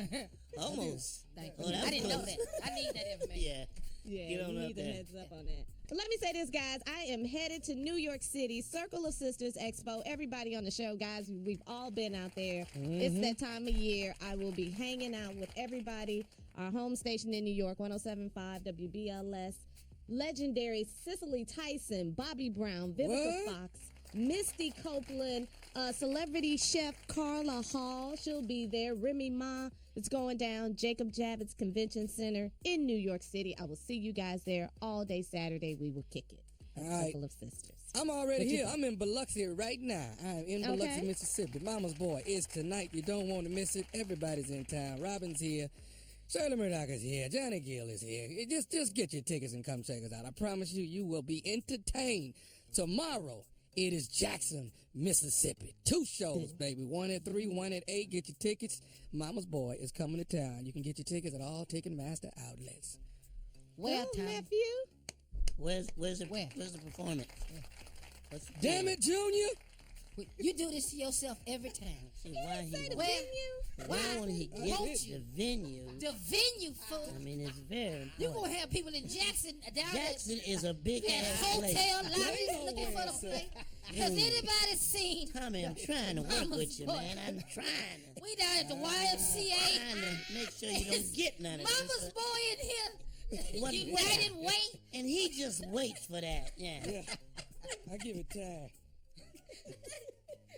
almost. Thank you. I didn't know that. I need that information. Yeah, Get on you up need there. a heads up on that. But let me say this, guys. I am headed to New York City, Circle of Sisters Expo. Everybody on the show, guys, we've all been out there. It's that time of year. I will be hanging out with everybody. Our home station in New York, 107.5 WBLS. Legendary Cicely Tyson, Bobby Brown, Vivica Fox, Misty Copeland, celebrity chef Carla Hall. She'll be there. Remy Ma. It's going down. Jacob Javits Convention Center in New York City. I will see you guys there all day Saturday. We will kick it. Circle of Sisters. I'm already here. I'm in Biloxi right now. I'm in Biloxi, Mississippi. Mama's Boy is tonight. You don't want to miss it. Everybody's in town. Robin's here. Shirley Murdoch is here. Johnny Gill is here. Just get your tickets and come check us out. I promise you, you will be entertained. Tomorrow, it is Jackson, Mississippi. 2 shows, baby. 1 at 3, 1 at 8. Get your tickets. Mama's Boy is coming to town. You can get your tickets at all Ticketmaster outlets. Well, nephew. Where's the performance? Damn it, Junior. You do this to yourself every time. See, why Why he get the venue? The venue, fool. I mean, it's very important. You gonna have people in Jackson down Jackson is a big ass place. hotel lobbies looking for the place. Has anybody seen? Tommy, I'm trying to work with you, man. I'm trying. We down at the YMCA. Trying to make sure you don't get none of this. Mama's Boy in here. What- United Way. And he just waits for that. Yeah. I give it time.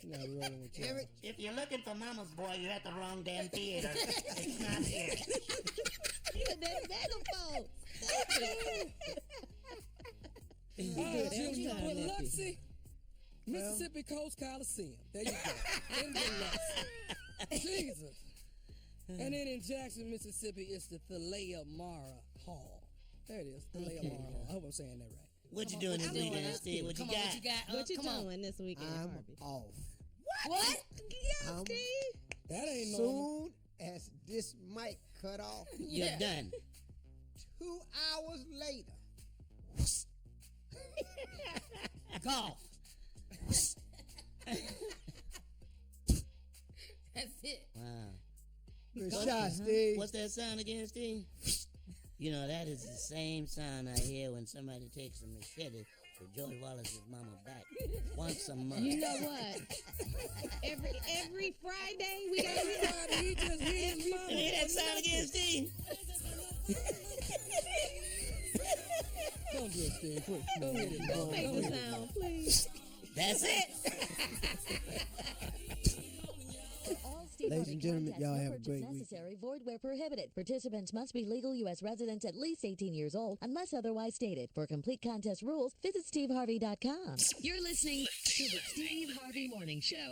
Not rolling with you. If you're looking for Mama's Boy, you're at the wrong damn theater. It's not here. You in that megaphone. Junior, Biloxi, Mississippi Coast Coliseum. There you go. In Biloxi. Jesus. And then in Jackson, Mississippi, it's the Thalia Mara Hall. There it is, Thalia Mara Hall. I hope I'm saying that right. What you doing this weekend, Steve? What you got? What you doing this weekend, I'm Harvey? off. What? Yeah, Steve. That ain't normal. Soon as this mic cut off, You're done. 2 hours later, Back off. That's it. Wow. Good shot, Steve. What's that sound again, Steve? You know, that is the same sound I hear when somebody takes a machete to George Wallace's mama back once a month. You know what? Every Friday we got He just hit his mama. You hear that sound again, Steve? Don't do it, Steve. Don't hit his Don't mama. make the sound, please. That's it. Ladies and gentlemen, y'all have a great week. Necessary, void where prohibited. Participants must be legal U.S. residents at least 18 years old, unless otherwise stated. For complete contest rules, visit SteveHarvey.com. You're listening to the Steve Harvey Morning Show.